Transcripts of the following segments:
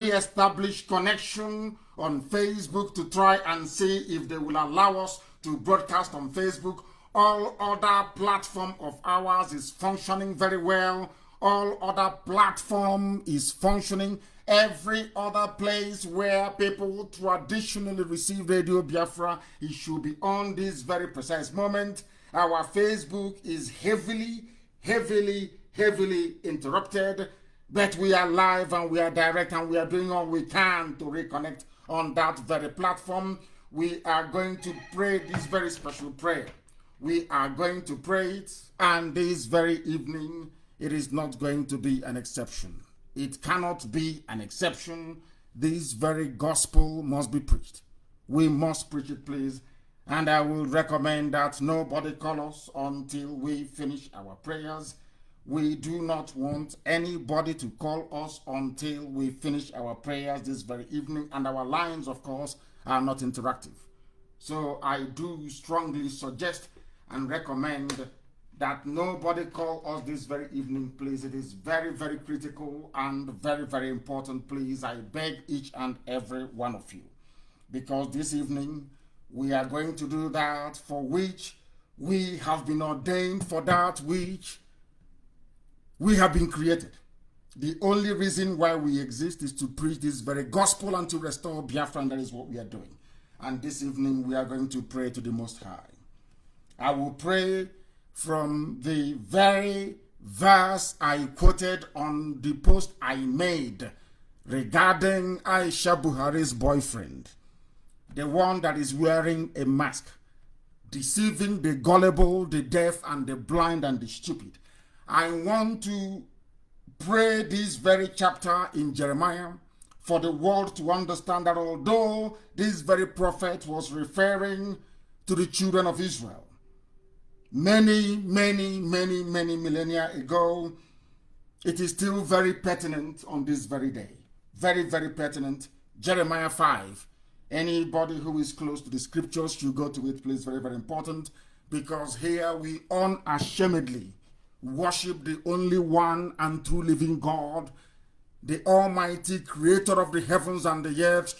recently established connection on Facebook to try and see if they will allow us to broadcast on Facebook. All other platform of ours is functioning very well. All other platform is functioning. Every other place where people traditionally receive Radio Biafra, it should be on this very precise moment. Our Facebook is heavily interrupted, but we are live and we are direct and we are doing all we can to reconnect on that very platform. We are going to pray this very special prayer. We are going to pray it, and this very evening, it is not going to be an exception. It cannot be an exception. This very gospel must be preached. We must preach it, please. And I will recommend that nobody call us until we finish our prayers. We do not want anybody to call us until we finish our prayers this very evening. And our lines, of course, are not interactive. So I do strongly suggest and recommend that nobody call us this very evening, please. It is very critical and very important, please. I beg each and every one of you. Because this evening, we are going to do that for which we have been ordained, for that which we have been created. The only reason why we exist is to preach this very gospel and to restore Biafra, and that is what we are doing. And this evening, we are going to pray to the Most High. I will pray from the very verse I quoted on the post I made regarding Aisha Buhari's boyfriend, the one that is wearing a mask, deceiving the gullible, the deaf, and the blind, and the stupid. I want to pray this very chapter in Jeremiah for the world to understand that although this very prophet was referring to the children of Israel many millennia ago, it is still very pertinent on this very day. Very pertinent. Jeremiah 5. Anybody who is close to the scriptures should go to it, please. Very important, because here we unashamedly worship the only one and true living God, the Almighty Creator of the heavens and the earth.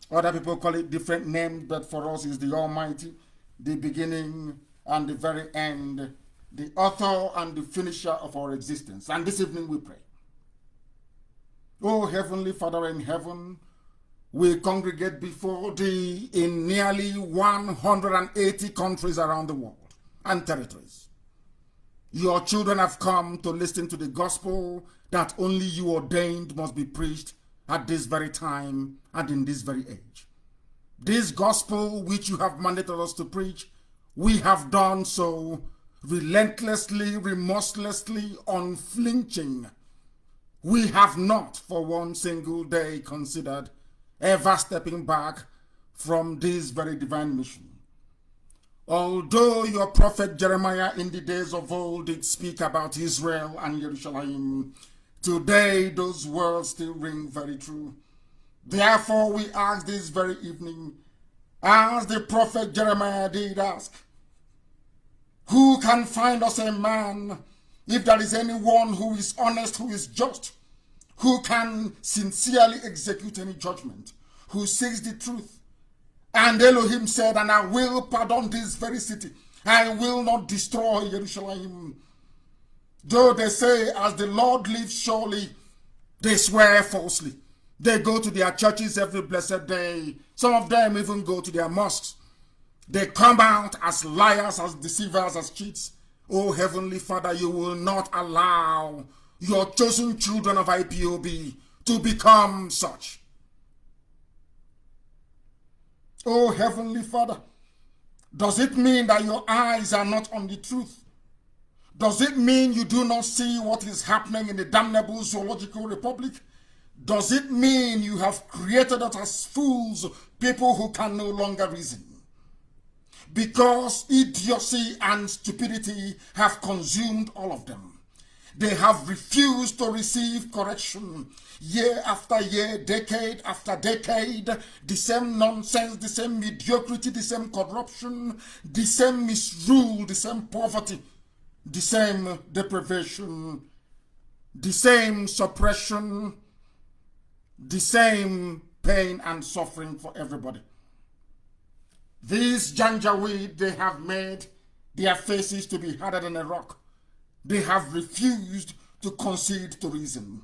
Other people call it different names, but for us is the Almighty, the beginning and the very end, the author and the finisher of our existence. And this evening we pray. Oh, Heavenly Father in heaven, we congregate before Thee in nearly 180 countries around the world and territories. Your children have come to listen to the gospel that only You ordained must be preached at this very time and in this very age. This gospel which You have mandated us to preach, we have done so relentlessly, remorselessly, unflinching. We have not for one single day considered ever stepping back from this very divine mission. Although Your prophet Jeremiah in the days of old did speak about Israel and Jerusalem, today those words still ring very true. Therefore we ask this very evening, as the prophet Jeremiah did ask, who can find us a man, if there is anyone who is honest, who is just, who can sincerely execute any judgment, who seeks the truth? And Elohim said, and I will pardon this very city. I will not destroy Jerusalem. Though they say, as the Lord lives, surely they swear falsely. They go to their churches every blessed day. Some of them even go to their mosques. They come out as liars, as deceivers, as cheats. Oh, Heavenly Father, You will not allow Your chosen children of IPOB to become such. Oh, Heavenly Father, does it mean that Your eyes are not on the truth? Does it mean You do not see what is happening in the damnable zoological republic? Does it mean You have created us as fools, people who can no longer reason? Because idiocy and stupidity have consumed all of them. They have refused to receive correction. Year after year, decade after decade, the same nonsense, the same mediocrity, the same corruption, the same misrule, the same poverty, the same deprivation, the same suppression, the same pain and suffering for everybody. These Janjaweed, they have made their faces to be harder than a rock. They have refused to concede to reason.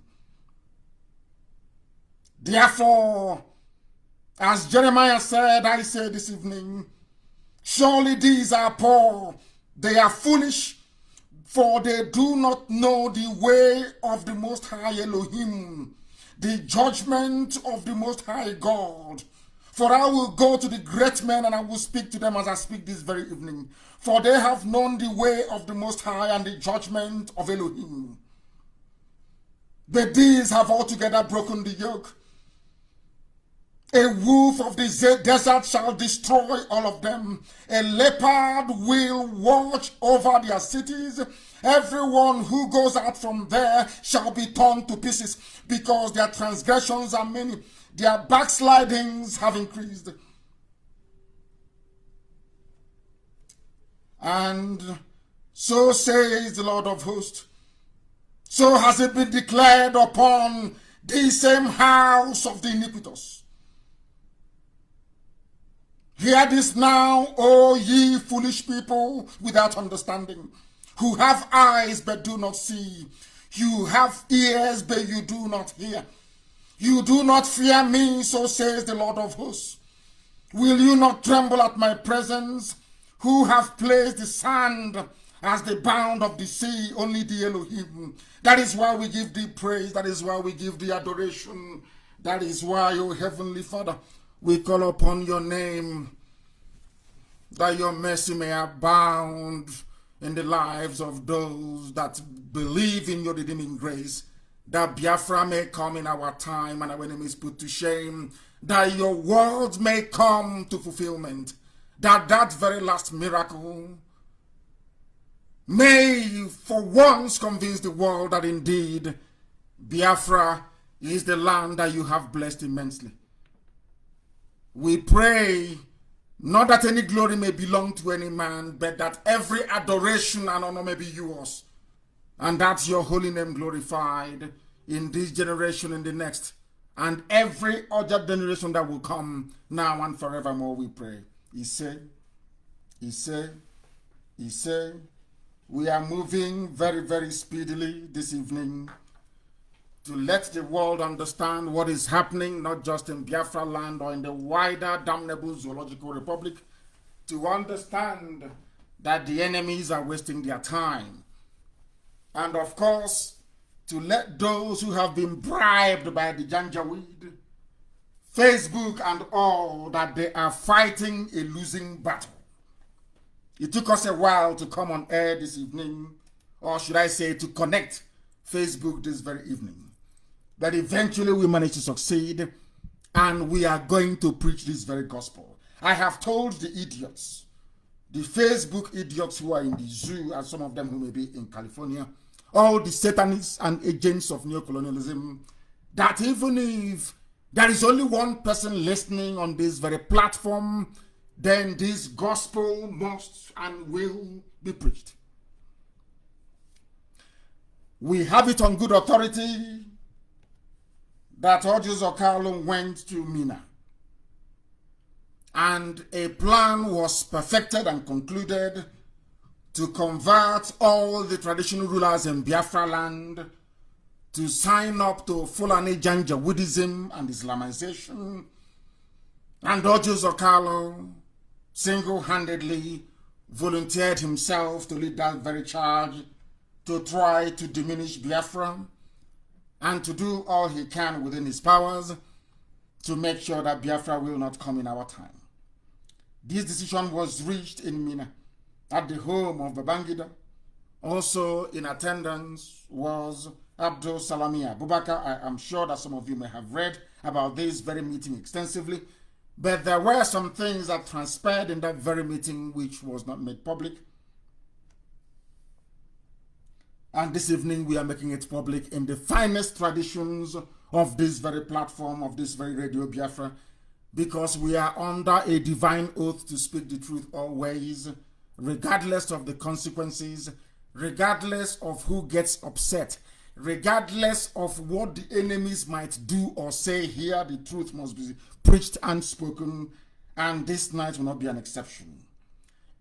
Therefore, as Jeremiah said, I say this evening, surely these are poor, they are foolish, for they do not know the way of the Most High Elohim, the judgment of the Most High God. For I will go to the great men and I will speak to them as I speak this very evening. For they have known the way of the Most High and the judgment of Elohim. But these have altogether broken the yoke. A wolf of the desert shall destroy all of them. A leopard will watch over their cities. Everyone who goes out from there shall be torn to pieces, because their transgressions are many. Their backslidings have increased. And so says the Lord of hosts, so has it been declared upon the same house of the iniquitous. Hear this now, O ye foolish people without understanding, who have eyes but do not see, you have ears but you do not hear. You do not fear me, so says the Lord of hosts. Will you not tremble at my presence, who have placed the sand as the bound of the sea, only the Elohim? That is why we give thee praise, that is why we give thee adoration, that is why, O Heavenly Father, we call upon your name, that your mercy may abound in the lives of those that believe in your redeeming grace, that Biafra may come in our time and our enemies put to shame, that your words may come to fulfillment, that that very last miracle may for once convince the world that indeed Biafra is the land that you have blessed immensely. We pray not that any glory may belong to any man, but that every adoration and honor may be yours, and that your holy name glorified in this generation, in the next, and every other generation that will come now and forevermore, we pray. He said, we are moving very, very speedily this evening to let the world understand what is happening, not just in Biafra land or in the wider damnable zoological republic, to understand that the enemies are wasting their time. And of course, to let those who have been bribed by the Janjaweed, Facebook and all, that they are fighting a losing battle. It took us a while to come on air this evening, or should I say to connect Facebook this very evening. But eventually we managed to succeed, and we are going to preach this very gospel. I have told the idiots, the Facebook idiots who are in the zoo, and some of them who may be in California, all the satanists and agents of neocolonialism, that even if there is only one person listening on this very platform, then this gospel must and will be preached. We have it on good authority that Ojus Okalo went to Mina, and a plan was perfected and concluded to convert all the traditional rulers in Biafra land to sign up to Fulani Janjaweedism and Islamization. And Ojus Okalo single-handedly volunteered himself to lead that very charge to try to diminish Biafra and to do all he can within his powers to make sure that Biafra will not come in our time. This decision was reached in Mina, at the home of Babangida. Also in attendance was Abdul Salamia Bubaka. I am sure that some of you may have read about this very meeting extensively, but there were some things that transpired in that very meeting which was not made public. And this evening we are making it public in the finest traditions of this very platform, of this very Radio Biafra, because we are under a divine oath to speak the truth always, regardless of the consequences, regardless of who gets upset. regardless of what the enemies might do or say here, the truth must be preached and spoken, and this night will not be an exception.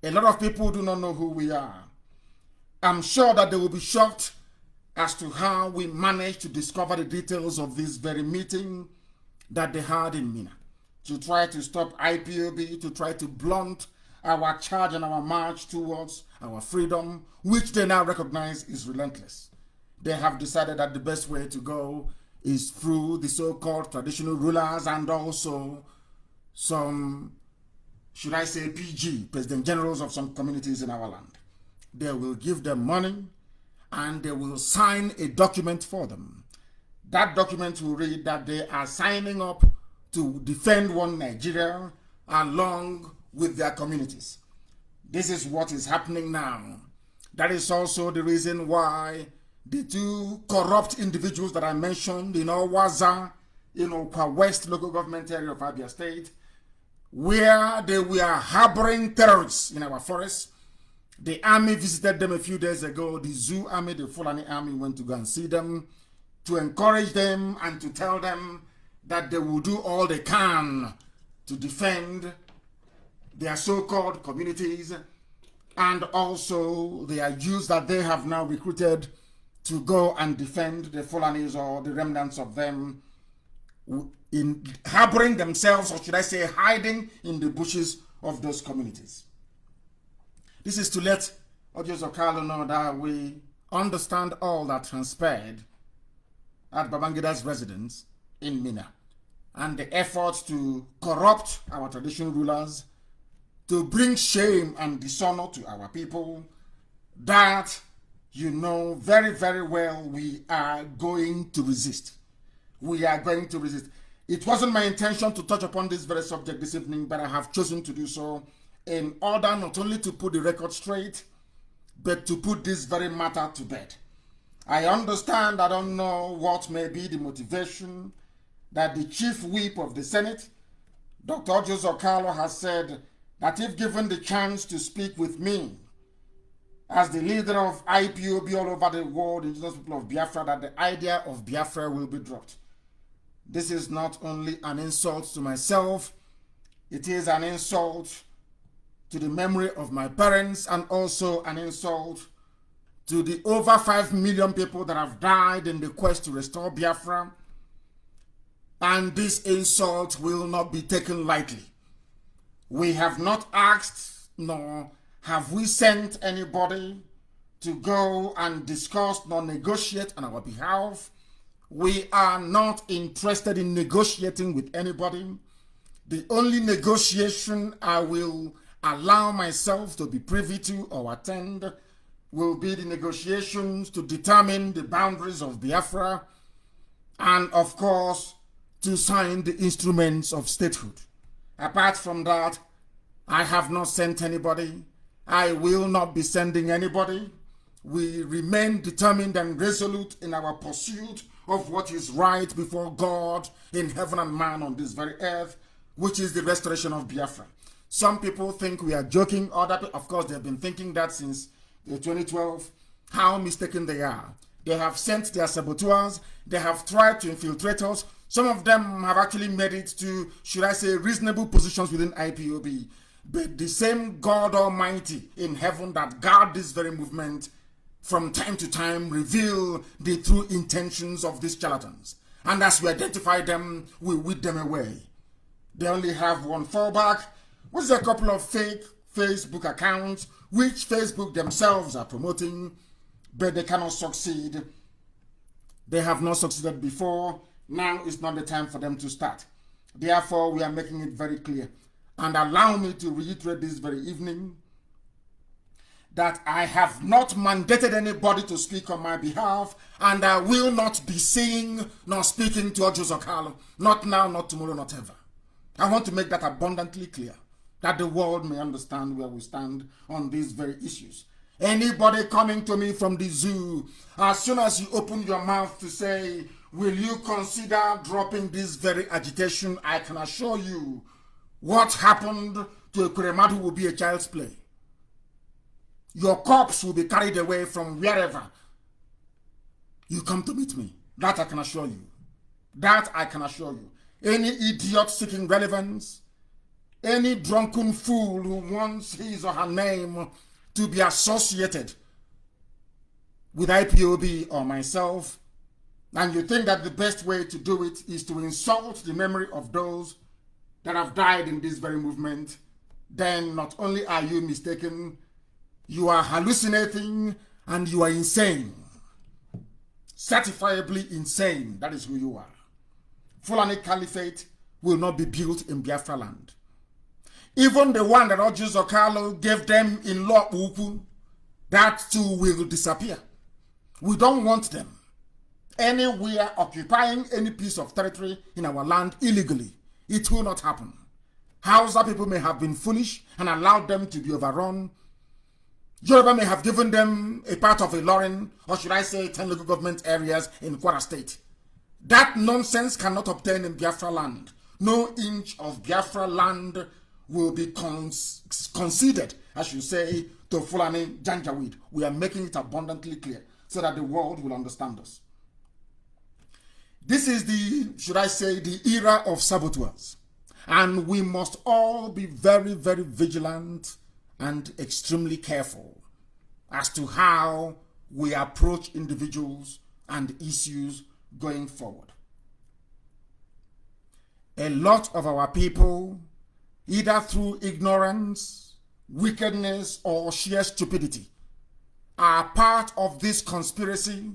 A lot of people do not know who we are. I'm sure that they will be shocked as to how we managed to discover the details of this very meeting that they had in Mina, to try to stop IPOB, to try to blunt our charge and our march towards our freedom, which they now recognize is relentless. They have decided that the best way to go is through the so-called traditional rulers and also some, should I say PG, President Generals of some communities in our land. They will give them money and they will sign a document for them. That document will read that they are signing up to defend one Nigeria along with their communities. This is what is happening now. That is also the reason why the two corrupt individuals that I mentioned in Owaza, in Okwa West local government area of Abia State, where they were harboring terrorists in our forests. The army visited them a few days ago. The Zoo army, the Fulani army, went to go and see them to encourage them and to tell them that they will do all they can to defend their so-called communities and also their youths that they have now recruited to go and defend the Fulanis or the remnants of them in harboring themselves, or should I say hiding in the bushes of those communities. This is to let Ojo Zokalo know that we understand all that transpired at Babangida's residence in Mina and the efforts to corrupt our traditional rulers, to bring shame and dishonor to our people, that you know very, very well we are going to resist. We are going to resist. It wasn't my intention to touch upon this very subject this evening, but I have chosen to do so in order not only to put the record straight, but to put this very matter to bed. I understand, I don't know what may be the motivation that the chief whip of the Senate, Dr. Ojo Zokalo, has said that if given the chance to speak with me as the leader of IPOB all over the world, indigenous people of Biafra, that the idea of Biafra will be dropped. This is not only an insult to myself, it is an insult to the memory of my parents and also an insult to the over 5 million people that have died in the quest to restore Biafra. And this insult will not be taken lightly. We have not asked, nor have we sent anybody to go and discuss nor negotiate on our behalf. We are not interested in negotiating with anybody. The only negotiation I will allow myself to be privy to or attend will be the negotiations to determine the boundaries of Biafra and, of course, to sign the instruments of statehood. Apart from that, I have not sent anybody. I will not be sending anybody. We remain determined and resolute in our pursuit of what is right before God in heaven and man on this very earth, which is the restoration of Biafra. Some people think we are joking. Other people, of course, they've been thinking that since 2012. How mistaken they are. They have sent their saboteurs. They have tried to infiltrate us. Some of them have actually made it to, should I say, reasonable positions within IPOB. But the same God Almighty in heaven that guard this very movement from time to time reveal the true intentions of these charlatans. And as we identify them, we weed them away. They only have one fallback, which is a couple of fake Facebook accounts, which Facebook themselves are promoting, but they cannot succeed. They have not succeeded before. Now is not the time for them to start. Therefore, we are making it very clear. And allow me to reiterate this very evening that I have not mandated anybody to speak on my behalf, and I will not be seeing nor speaking to Ojo Zokalo. Not now, not tomorrow, not ever. I want to make that abundantly clear, that the world may understand where we stand on these very issues. Anybody coming to me from the zoo, as soon as you open your mouth to say, will you consider dropping this very agitation, I can assure you, what happened to a Kuremadu will be a child's play. Your corpse will be carried away from wherever you come to meet me. That I can assure you. That I can assure you. Any idiot seeking relevance, any drunken fool who wants his or her name to be associated with IPOB or myself, and you think that the best way to do it is to insult the memory of those that have died in this very movement, then not only are you mistaken, you are hallucinating and you are insane. Certifiably insane. That is who you are. Fulani Caliphate will not be built in Biafra land. Even the one that Oju Zokalo gave them in Law Uku, that too will disappear. We don't want them anywhere occupying any piece of territory in our land illegally. It will not happen. Hausa people may have been foolish and allowed them to be overrun. Yoruba may have given them a part of Ilorin, or should I say 10 local government areas in Kwara State. That nonsense cannot obtain in Biafra land. No inch of Biafra land will be conceded, I should say, to Fulani Janjaweed. We are making it abundantly clear so that the world will understand us. This is the, should I say, the era of saboteurs. And we must all be very, very vigilant and extremely careful as to how we approach individuals and issues going forward. A lot of our people, either through ignorance, wickedness, or sheer stupidity, are part of this conspiracy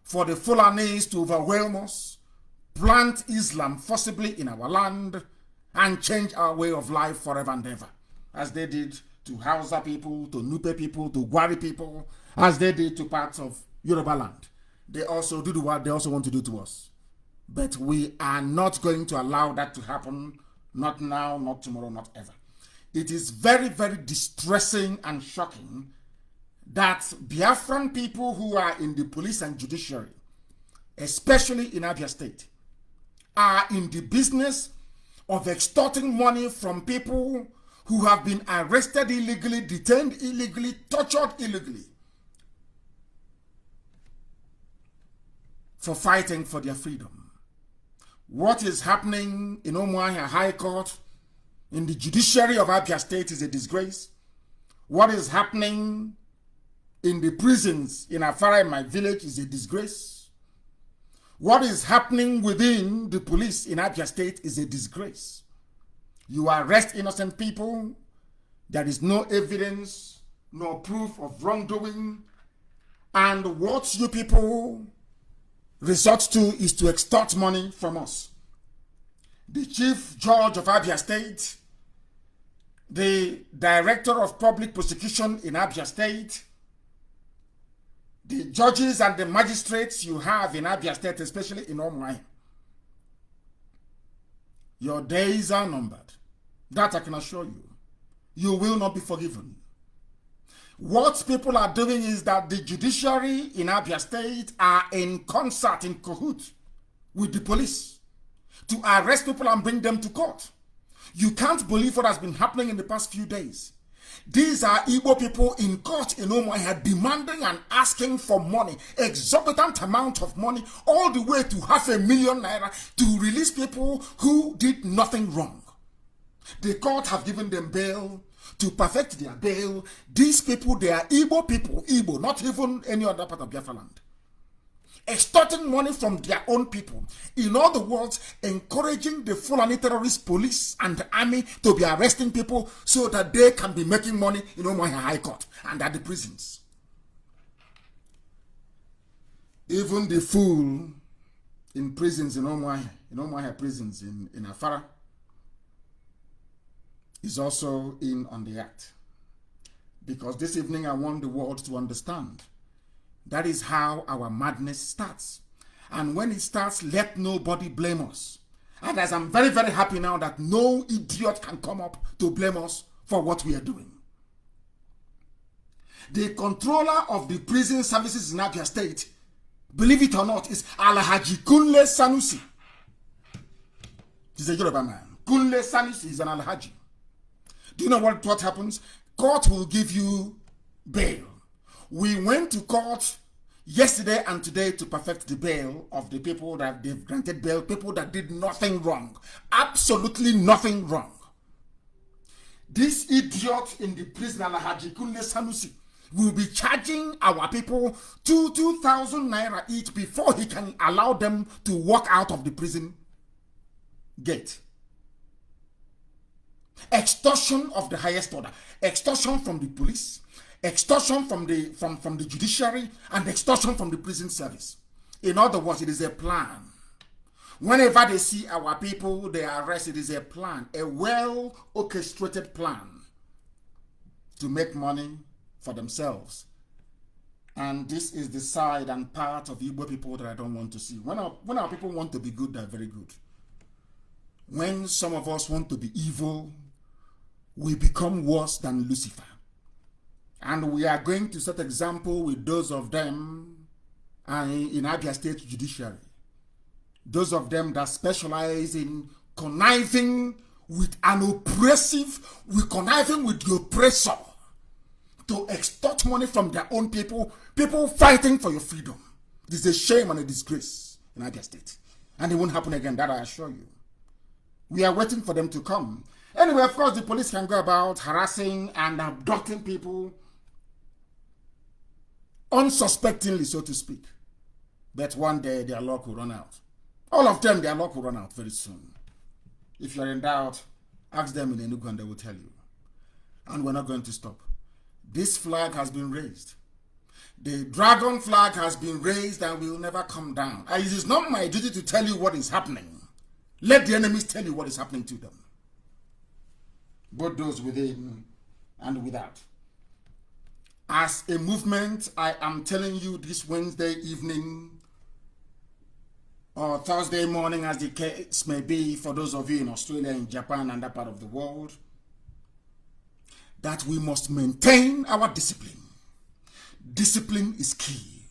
for the Fulanis to overwhelm us, plant Islam forcibly in our land, and change our way of life forever and ever, as they did to Hausa people, to Nupe people, to Gwari people, as they did to parts of Yoruba land. They also do what they also want to do to us. But we are not going to allow that to happen, not now, not tomorrow, not ever. It is very, very distressing and shocking that Biafran people who are in the police and judiciary, especially in Abia State, are in the business of extorting money from people who have been arrested illegally, detained illegally, tortured illegally, for fighting for their freedom. What is happening in Umuahia High Court, in the judiciary of Abia State, is a disgrace. What is happening in the prisons in Afara, in my village, is a disgrace. What is happening within the police in Abia State is a disgrace. You arrest innocent people. There is no evidence, no proof of wrongdoing. And what you people resort to is to extort money from us. The Chief Judge of Abia State, the Director of Public Prosecution in Abia State, the judges and the magistrates you have in Abia State, especially in Omai, your days are numbered. That I can assure you. You will not be forgiven. What people are doing is that the judiciary in Abia State are in concert, in cahoot with the police to arrest people and bring them to court. You can't believe what has been happening in the past few days. These are Igbo people in court in Umuahia demanding and asking for money, exorbitant amount of money, all the way to 500,000 naira to release people who did nothing wrong. The court have given them bail to perfect their bail. These people, they are Igbo people, Igbo, not even any other part of Biafra land. Extorting money from their own people. In other words, encouraging the Fulani terrorist police and the army to be arresting people so that they can be making money in Umuahia High Court and at the prisons. Even the fool in prisons in Umuahia prisons in Afara, is also in on the act. Because this evening I want the world to understand that is how our madness starts. And when it starts, let nobody blame us. And as I'm very, very happy now that no idiot can come up to blame us for what we are doing. The controller of the prison services in Abia State, believe it or not, is Alhaji Kunle Sanusi. He's a Yoruba man. Kunle Sanusi is an Alhaji. Do you know what happens? Court will give you bail. We went to court yesterday and today to perfect the bail of the people that they've granted bail, people that did nothing wrong, absolutely nothing wrong. This idiot in the prison, Alhaji Kunle Sanusi, will be charging our people 2,000 naira each before he can allow them to walk out of the prison gate. Extortion of the highest order, extortion from the police, extortion from the judiciary, and extortion from the prison service. In other words, it is a plan. Whenever they see our people, they arrest. It is a plan, a well-orchestrated plan to make money for themselves. And this is the side and part of Igbo people that I don't want to see. When our people want to be good, they're very good. When some of us want to be evil, we become worse than Lucifer. And we are going to set example with those of them in Abia State Judiciary. Those of them that specialize in conniving with an oppressive, conniving with the oppressor to extort money from their own people, people fighting for your freedom. It is a shame and a disgrace in Abia State. And it won't happen again, that I assure you. We are waiting for them to come. Anyway, of course, the police can go about harassing and abducting people unsuspectingly, so to speak. But one day their luck will run out. All of them, their luck will run out very soon. If you're in doubt, ask them in Enugu and they will tell you. And we're not going to stop. This flag has been raised. The dragon flag has been raised and will never come down. It is not my duty to tell you what is happening. Let the enemies tell you what is happening to them. Both those within and without. As a movement, I am telling you this Wednesday evening or Thursday morning, as the case may be, for those of you in Australia, in Japan, and that part of the world, that we must maintain our discipline. Discipline is key.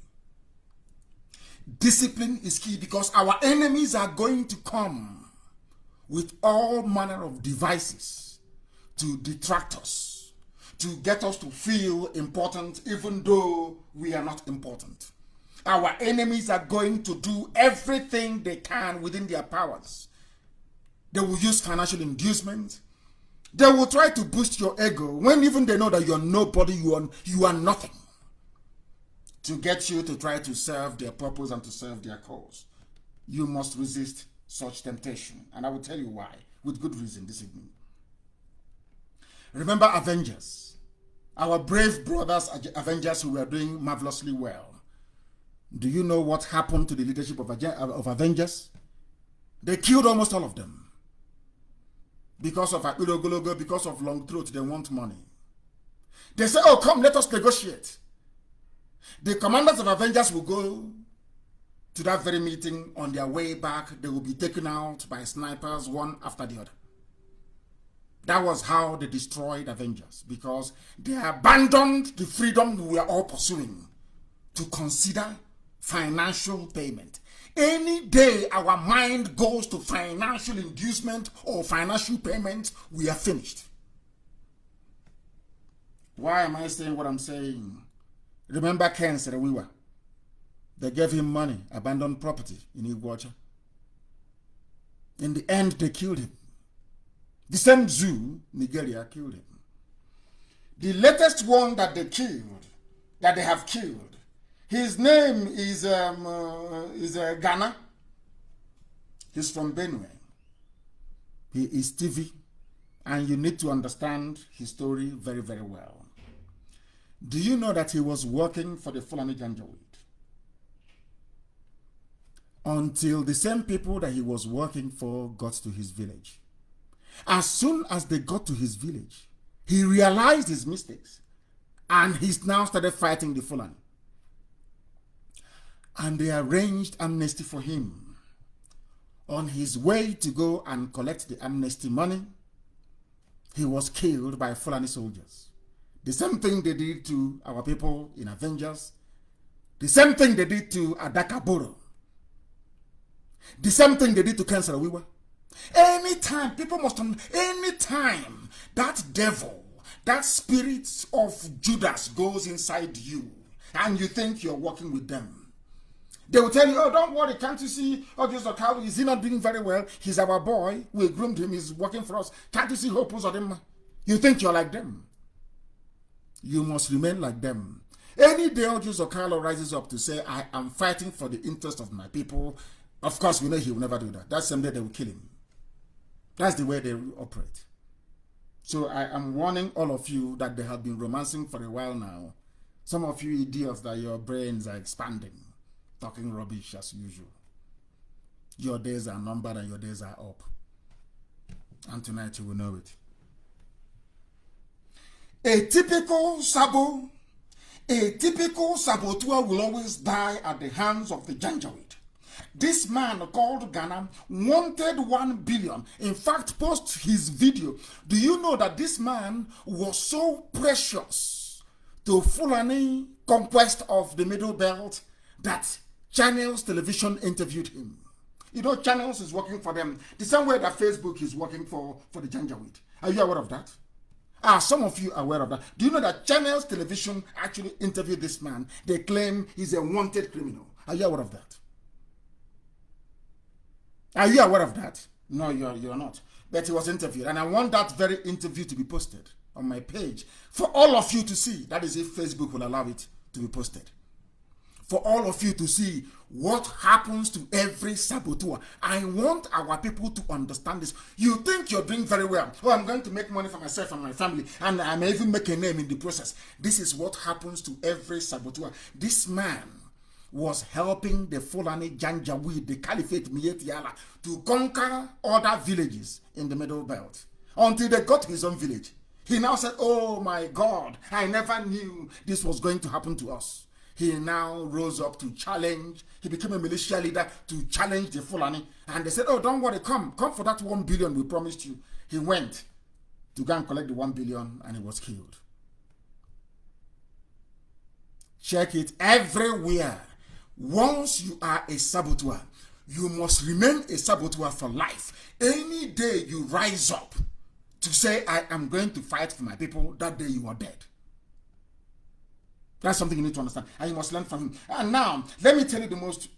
Discipline is key because our enemies are going to come with all manner of devices to detract us, to get us to feel important even though we are not important. Our enemies are going to do everything they can within their powers. They will use financial inducement. They will try to boost your ego when even they know that you are nobody, you are nothing, to get you to try to serve their purpose and to serve their cause. You must resist such temptation. And I will tell you why, with good reason this evening. Remember Avengers, our brave brothers Avengers who were doing marvelously well. Do you know what happened to the leadership of Avengers? They killed almost all of them. Because of Akilogologo, because of long throat, they want money. They say, oh, come, let us negotiate. The commanders of Avengers will go to that very meeting. On their way back, they will be taken out by snipers, one after the other. That was how they destroyed Avengers, because they abandoned the freedom we are all pursuing to consider financial payment. Any day our mind goes to financial inducement or financial payment, we are finished. Why am I saying what I'm saying? Remember Ken Serewiwa. They gave him money, abandoned property in Iguacha. In the end, they killed him. The same zoo, Nigeria, killed him. The latest one that they have killed, his name is Ghana. He's from Benue. He is TV, and you need to understand his story very, very well. Do you know that he was working for the Fulani Janjaweed? Until the same people that he was working for got to his village. As soon as they got to his village, he realized his mistakes, and he's now started fighting the Fulani. And they arranged amnesty for him. On his way to go and collect the amnesty money, he was killed by Fulani soldiers. The same thing they did to our people in Avengers. The same thing they did to Adakaboro. The same thing they did to Kansarawiwa. Anytime, people must, anytime that devil, that spirit of Judas goes inside you, and you think you're working with them. They will tell you, oh, don't worry, can't you see Audius Okalu? Is he not doing very well? He's our boy. We groomed him. He's working for us. Can't you see Hopus or them? You think you're like them. You must remain like them. Any day Audius Okalu rises up to say, I am fighting for the interest of my people, of course, we know he will never do that. That same day they will kill him. That's the way they operate. So I am warning all of you that they have been romancing for a while now. Some of you idiots that your brains are expanding, talking rubbish as usual. Your days are numbered and your days are up. And tonight you will know it. A typical saboteur will always die at the hands of the Janjaweed. This man called Ghana wanted 1 billion. In fact, post his video. Do you know that this man was so precious to Fulani conquest of the Middle Belt that Channels Television interviewed him? You know, Channels is working for them the same way that Facebook is working for the Janjaweed. Are you aware of that? Some of you are aware of that. Do you know that Channels Television actually interviewed this man? They claim he's a wanted criminal. Are you aware of that? Are you aware of that? No, you're not. But he was interviewed. And I want that very interview to be posted on my page for all of you to see. That is if Facebook will allow it to be posted. For all of you to see what happens to every saboteur. I want our people to understand this. You think you're doing very well. Oh, I'm going to make money for myself and my family. And I may even make a name in the process. This is what happens to every saboteur. This man was helping the Fulani Janjaweed, the Caliphate Mietiala, to conquer other villages in the Middle Belt until they got his own village. He now said, oh my God, I never knew this was going to happen to us. He now rose up to challenge. He became a militia leader to challenge the Fulani. And they said, oh, don't worry, come for that 1 billion we promised you. He went to go and collect the 1 billion and he was killed. Check it everywhere. Once you are a saboteur, you must remain a saboteur for life. Any day you rise up to say, I am going to fight for my people, that day you are dead. That's something you need to understand. And you must learn from him. And now, let me tell you the most,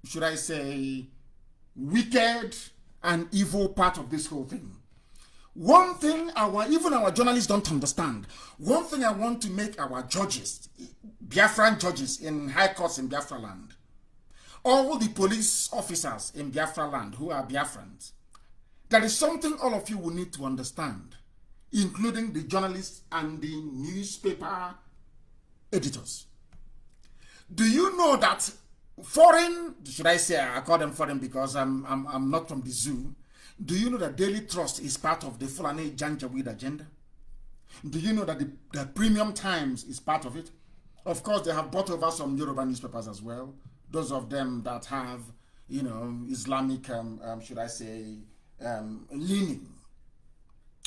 should I say, wicked and evil part of this whole thing. One thing even our journalists don't understand. One thing I want to make our judges, Biafran judges in high courts in Biafra land, all the police officers in Biafra land who are Biafrans, there is something all of you will need to understand, including the journalists and the newspaper editors. Do you know that foreign, should I say, I call them foreign because I'm not from the zoo. Do you know that Daily Trust is part of the Fulani Janjaweed agenda? Do you know that the Premium Times is part of it? Of course, they have bought over some Yoruba newspapers as well. Those of them that have, you know, Islamic, should I say, leaning,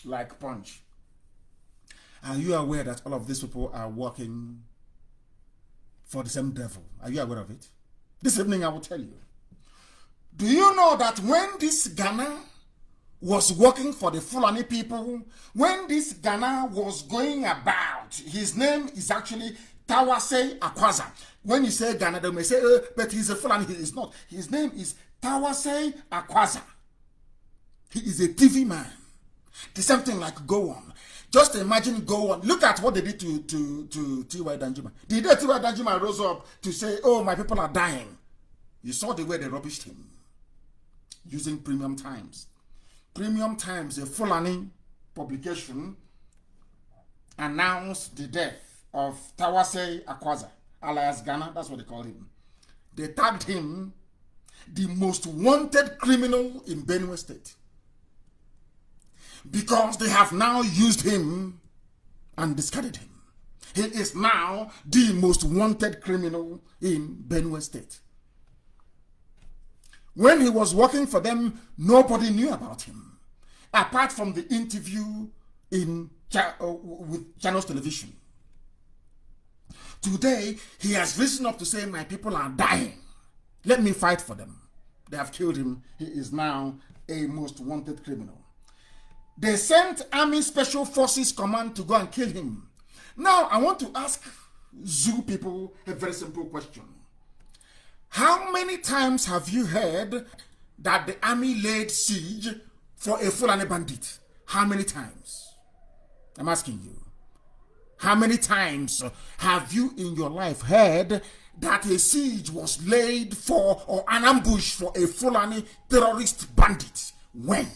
like Punch. Are you aware that all of these people are working for the same devil? Are you aware of it? This evening I will tell you. Do you know that when this Ghana was working for the Fulani people, when this Ghana was going about, his name is actually Tawase Akwaza. When you say Ghana, they may say, but he's a Fulani. He is not. His name is Tawase Akwaza. He is a TV man. The same thing like Go On. Just imagine Go On. Look at what they did to T.Y. Danjuma. The day T.Y. Danjuma rose up to say, oh, my people are dying. You saw the way they rubbished him using Premium Times. Premium Times, a Fulani publication, announced the death of Tawase Akwaza, alias Ghana, that's what they call him. They tagged him the most wanted criminal in Benue State because they have now used him and discarded him. He is now the most wanted criminal in Benue State. When he was working for them, nobody knew about him, apart from the interview with Channels Television. Today, he has risen up to say, my people are dying. Let me fight for them. They have killed him. He is now a most wanted criminal. They sent Army Special Forces Command to go and kill him. Now, I want to ask zoo people a very simple question. How many times have you heard that the army laid siege for a Fulani bandit? How many times? I'm asking you. How many times have you in your life heard that a siege was laid for or an ambush for a Fulani terrorist bandit? When?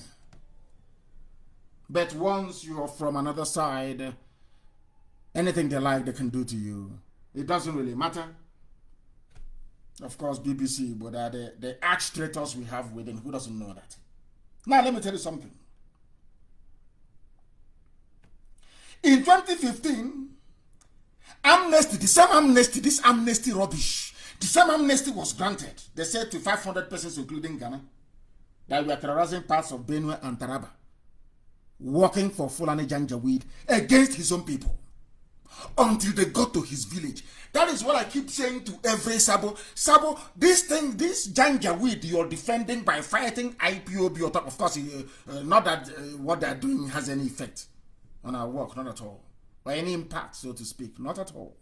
But once you are from another side, anything they like, they can do to you. It doesn't really matter. Of course, BBC, but the arch traitors we have within. Who doesn't know that? Now, let me tell you something. In 2015, amnesty, this amnesty rubbish, the same amnesty was granted. They said to 500 persons, including Ghana, that were terrorizing parts of Benue and Taraba, working for Fulani Janjaweed against his own people, until they got to his village. That is what I keep saying to every Sabo. Sabo, this Janjaweed you're defending by fighting IPOB, or of course, not that what they're doing has any effect on our work, not at all. Or any impact, so to speak, not at all.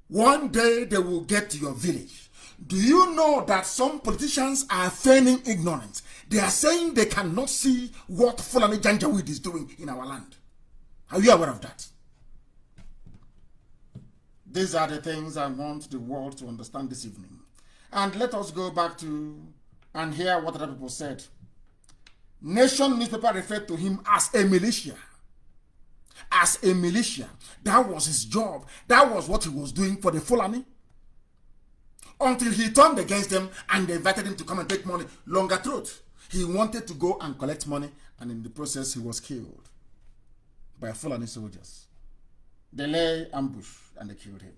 One day they will get to your village. Do you know that some politicians are feigning ignorance? They are saying they cannot see what Fulani Janjaweed is doing in our land. Are you aware of that? These are the things I want the world to understand this evening. And let us go back to and hear what other people said. Nation newspaper referred to him as a militia. As a militia. That was his job. That was what he was doing for the Fulani. Until he turned against them and they invited him to come and take money. Longer truth. He wanted to go and collect money, and in the process he was killed by Fulani soldiers. They lay ambush and they killed him.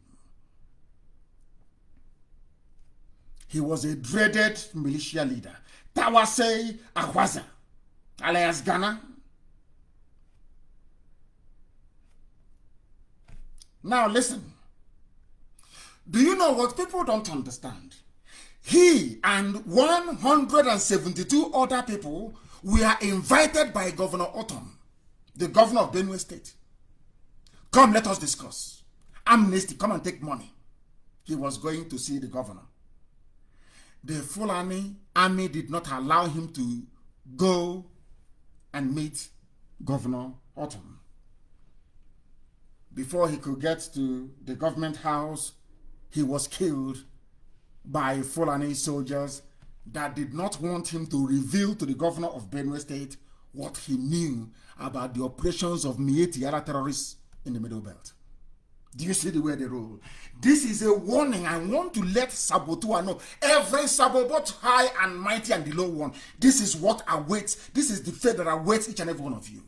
He was a dreaded militia leader. Tawase Ahwaza, alias Ghana. Now listen. Do you know what people don't understand? He and 172 other people were invited by Governor Otom, the governor of Benue State. Come, let us discuss. Amnesty, come and take money. He was going to see the governor. The Fulani army did not allow him to go and meet Governor Otom. Before he could get to the government house, he was killed by Fulani soldiers that did not want him to reveal to the governor of Benue State what he knew about the operations of Mieti Yara terrorists in the Middle Belt. Do you see the way they roll? This is a warning. I want to let Sabotua know. Every Sabo, both high and mighty and the low one, this is what awaits. This is the fate that awaits each and every one of you.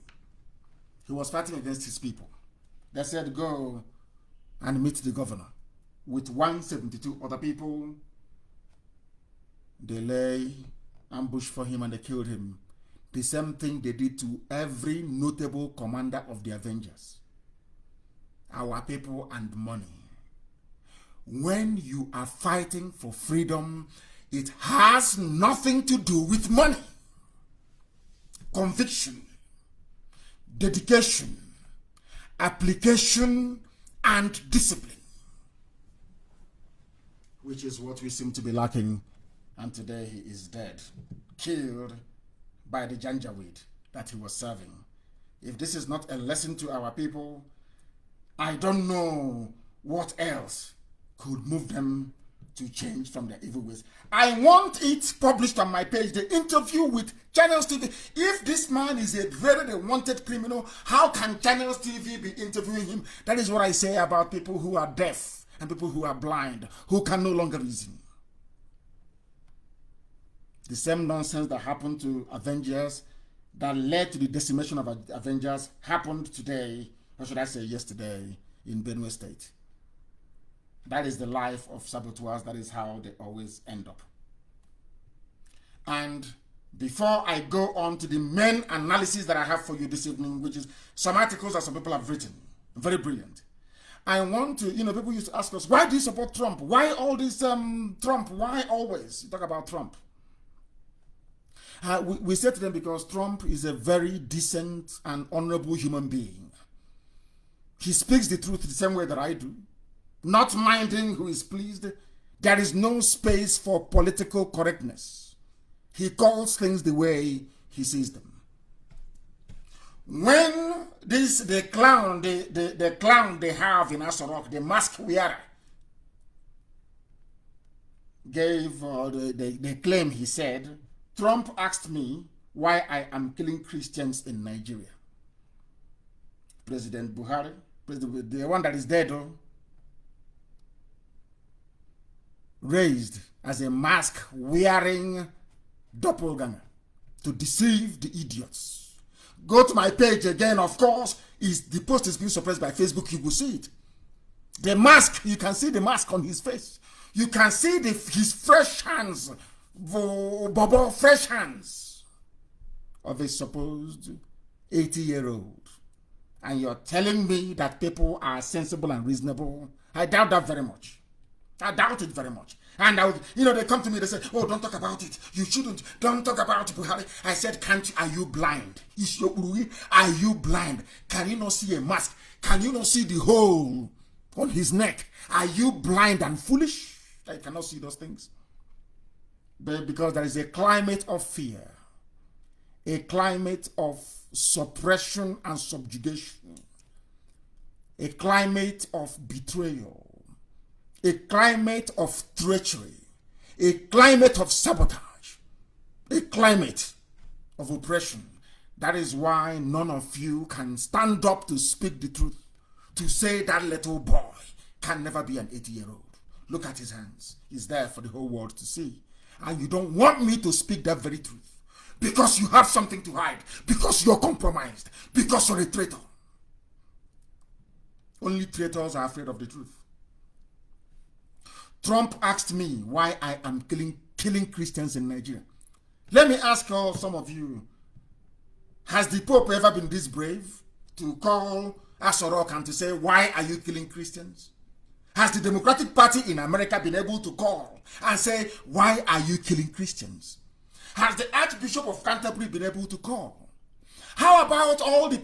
He was fighting against his people. They said, go and meet the governor. With 172 other people, they lay ambush for him and they killed him. The same thing they did to every notable commander of the Avengers. Our people and money. When you are fighting for freedom, it has nothing to do with money. Conviction, dedication, application, and discipline. Which is what we seem to be lacking. And today he is dead, killed by the Janjaweed that he was serving. If this is not a lesson to our people, I don't know what else could move them to change from their evil ways. I want it published on my page, the interview with Channels TV. If this man is a very wanted criminal, how can Channels TV be interviewing him? That is what I say about people who are deaf and people who are blind, who can no longer reason. The same nonsense that happened to Avengers, that led to the decimation of Avengers, happened today, or should I say yesterday, in Benue State. That is the life of saboteurs. That is how they always end up. And before I go on to the main analysis that I have for you this evening, which is some articles that some people have written, very brilliant. I want to, people used to ask us, why do you support Trump? Why all this Trump? Why always you talk about Trump? We said to them because Trump is a very decent and honorable human being. He speaks the truth the same way that I do, not minding who is pleased. There is no space for political correctness. He calls things the way he sees them. When the clown they have in Asorok, the mask wearer, gave the claim, he said, Trump asked me why I am killing Christians in Nigeria. President Buhari, the one that is dead, raised as a mask wearing doppelganger to deceive the idiots. Go to my page again, of course. The post is being suppressed by Facebook. You will see it. The mask, you can see the mask on his face. You can see his fresh hands, fresh hands of a supposed 80-year-old. And you're telling me that people are sensible and reasonable? I doubt that very much. I doubt it very much. And they come to me, they say, oh, don't talk about it. You shouldn't. Don't talk about Buhari. I said, are you blind? Are you blind? Can you not see a mask? Can you not see the hole on his neck? Are you blind and foolish? I cannot see those things. But because there is a climate of fear, a climate of suppression and subjugation, a climate of betrayal, a climate of treachery, a climate of sabotage, a climate of oppression. That is why none of you can stand up to speak the truth, to say that little boy can never be an 80-year-old. Look at his hands. He's there for the whole world to see. And you don't want me to speak that very truth because you have something to hide, because you're compromised, because you're a traitor. Only traitors are afraid of the truth. Trump asked me why I am killing Christians in Nigeria. Let me ask some of you, has the Pope ever been this brave to call Asorok and to say, why are you killing Christians? Has the Democratic Party in America been able to call and say, why are you killing Christians? Has the Archbishop of Canterbury been able to call? How about all the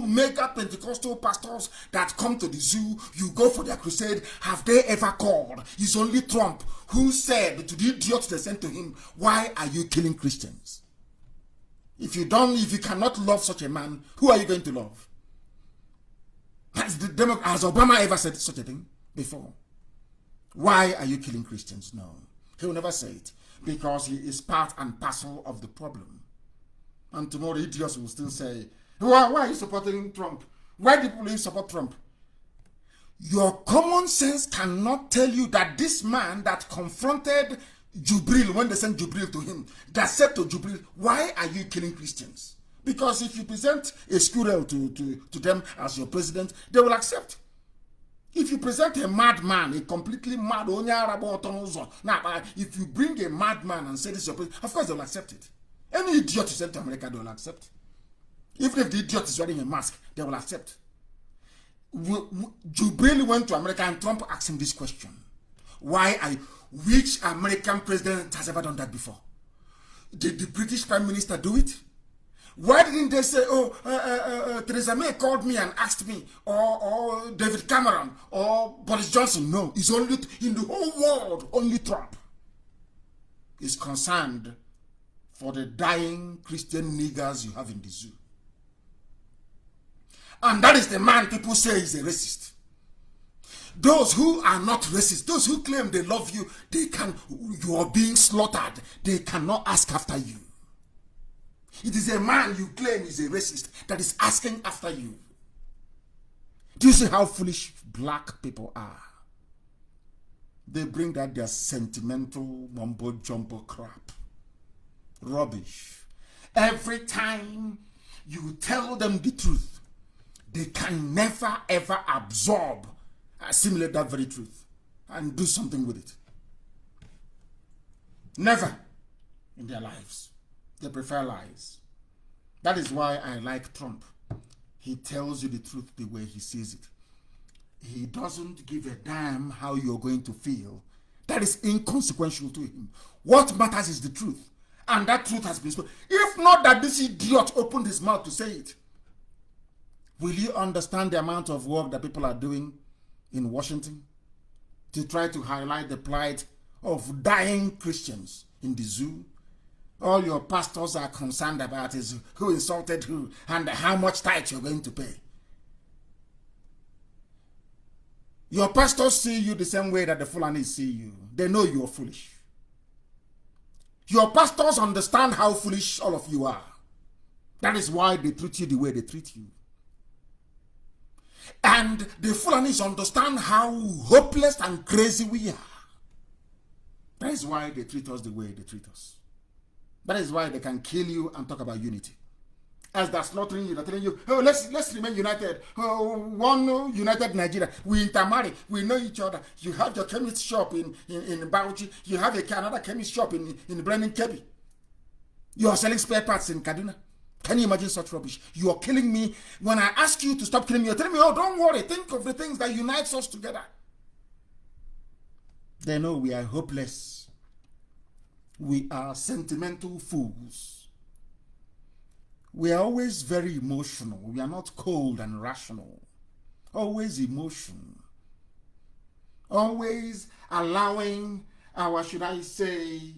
mega Pentecostal pastors that come to the zoo, you go for their crusade, have they ever called? It's only Trump who said to the idiots they sent to him, why are you killing Christians? If you cannot love such a man, who are you going to love? Has Obama ever said such a thing before? Why are you killing Christians? No, he will never say it because he is part and parcel of the problem. And tomorrow idiots will still say, why are you supporting Trump? Why do people support Trump? Your common sense cannot tell you that this man that confronted Jubril, when they sent Jubril to him, that said to Jubril, why are you killing Christians? Because if you present a squirrel to them as your president, they will accept. If you present a madman, a completely mad, if you bring a madman and say this is your president, of course they will accept it. Any idiot you send to America, they will accept. Even if the idiot is wearing a mask, they will accept. Jubril went to America and Trump asked him this question. Which American president has ever done that before? Did the British Prime Minister do it? Why didn't they say, Theresa May called me and asked me, or David Cameron, or Boris Johnson? No, it's only, in the whole world, only Trump is concerned for the dying Christian niggers you have in the zoo. And that is the man people say is a racist. Those who are not racist, those who claim they love you, you are being slaughtered. They cannot ask after you. It is a man you claim is a racist that is asking after you. Do you see how foolish black people are? They bring that their sentimental mumbo-jumbo crap. Rubbish. Every time you tell them the truth, they can never ever absorb, assimilate that very truth and do something with it. Never in their lives. They prefer lies. That is why I like Trump. He tells you the truth the way he sees it. He doesn't give a damn how you're going to feel. That is inconsequential to him. What matters is the truth. And that truth has been spoken. If not that this idiot opened his mouth to say it, Will you understand the amount of work that people are doing in Washington to try to highlight the plight of dying Christians in the zoo? All your pastors are concerned about is who insulted who and how much tithe you're going to pay. Your pastors see you the same way that the Fulanis see you. They know you're foolish. Your pastors understand how foolish all of you are. That is why they treat you the way they treat you. And the Fulanis understand how hopeless and crazy we are. That is why they treat us the way they treat us. That is why they can kill you and talk about unity. As they're slaughtering you, they're telling you, oh, let's remain united. Oh, one united Nigeria. We intermarry. We know each other. You have your chemist shop in Bauchi. You have another chemist shop in Brennan Kebi. You are selling spare parts in Kaduna. Can you imagine such rubbish? You are killing me. When I ask you to stop killing me, you're telling me, oh, don't worry. Think of the things that unites us together. They know we are hopeless. We are sentimental fools. We are always very emotional. We are not cold and rational. Always emotion. Always allowing our, should I say,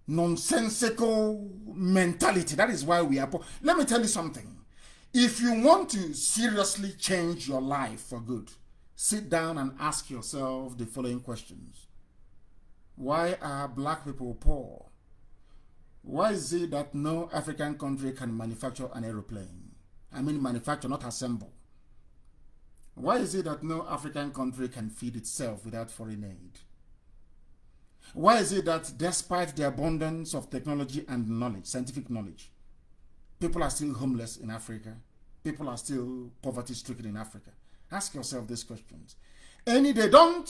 nonsensical mentality. That is why we are poor. Let me tell you something. If you want to seriously change your life for good, sit down and ask yourself the following questions. Why are black people poor? Why is it that no African country can manufacture an aeroplane? I mean manufacture, not assemble. Why is it that no African country can feed itself without foreign aid? Why is it that despite the abundance of technology and knowledge, scientific knowledge, people are still homeless in Africa? People are still poverty-stricken in Africa? Ask yourself these questions. Any day, don't,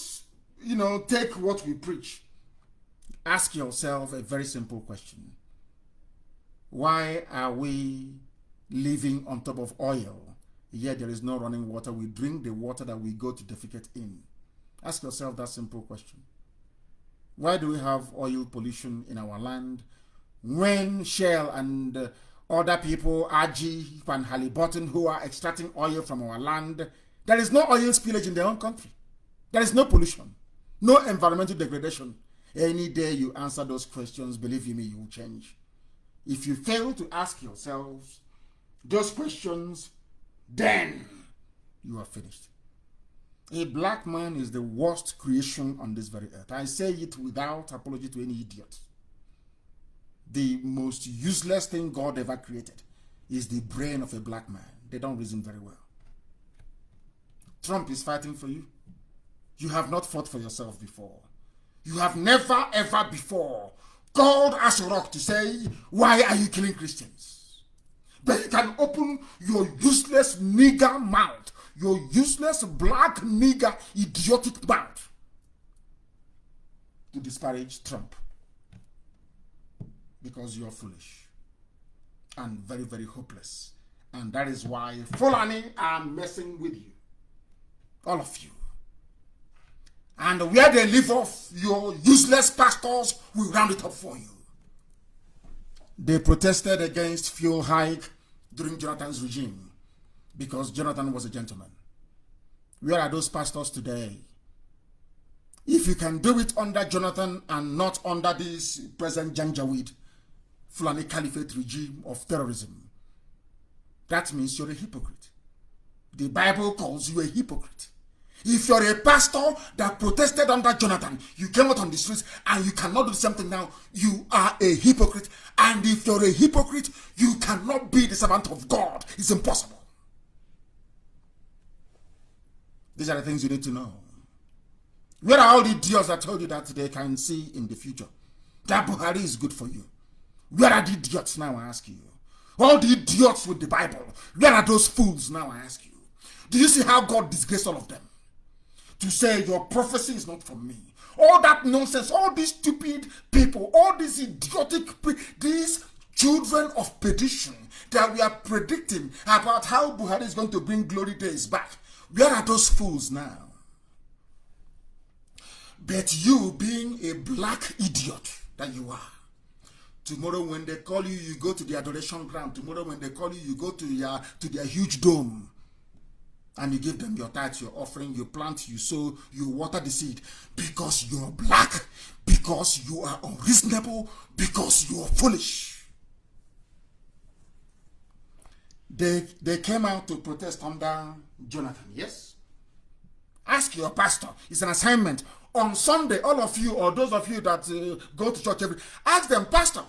take what we preach. Ask yourself a very simple question. Why are we living on top of oil, yet there is no running water? We drink the water that we go to defecate in. Ask yourself that simple question. Why do we have oil pollution in our land when Shell and other people, RG and Halliburton, who are extracting oil from our land, there is no oil spillage in their own country? There is no pollution, no environmental degradation. Any day you answer those questions, believe you me, you will change. If you fail to ask yourselves those questions, then you are finished. A black man is the worst creation on this very earth. I say it without apology to any idiot. The most useless thing God ever created is the brain of a black man. They don't reason very well. Trump is fighting for you. You have not fought for yourself before. You have never ever before called Asorok to say, why are you killing Christians? But you can open your useless nigger mouth, your useless black nigger idiotic mouth to disparage Trump because you're foolish and very, very hopeless. And that is why Fulani are messing with you. All of you. And where they live off, your useless pastors will round it up for you. They protested against fuel hike during Jonathan's regime because Jonathan was a gentleman. Where are those pastors today? If you can do it under Jonathan and not under this present Janjaweed Fulani Caliphate regime of terrorism, that means you're a hypocrite. The Bible calls you a hypocrite. If you're a pastor that protested under Jonathan, you came out on the streets and you cannot do the same thing now, you are a hypocrite. And if you're a hypocrite, you cannot be the servant of God. It's impossible. These are the things you need to know. Where are all the idiots that told you that they can see in the future? That Buhari is good for you. Where are the idiots now, I ask you? All the idiots with the Bible, where are those fools now, I ask you? Do you see how God disgraced all of them? To say your prophecy is not from me. All that nonsense, all these stupid people, all these idiotic, these children of perdition that we are predicting about how Buhari is going to bring glory days back. Where are those fools now? But you, being a black idiot that you are, Tomorrow when they call you, you go to the adoration ground. Tomorrow when they call you, you go to their huge dome. And you give them your tithe, your offering, you plant, you sow, you water the seed. Because you're black, because you are unreasonable, because you are foolish. They came out to protest under Jonathan, yes? Ask your pastor. It's an assignment. On Sunday, all of you, or those of you that go to church ask them, Pastor,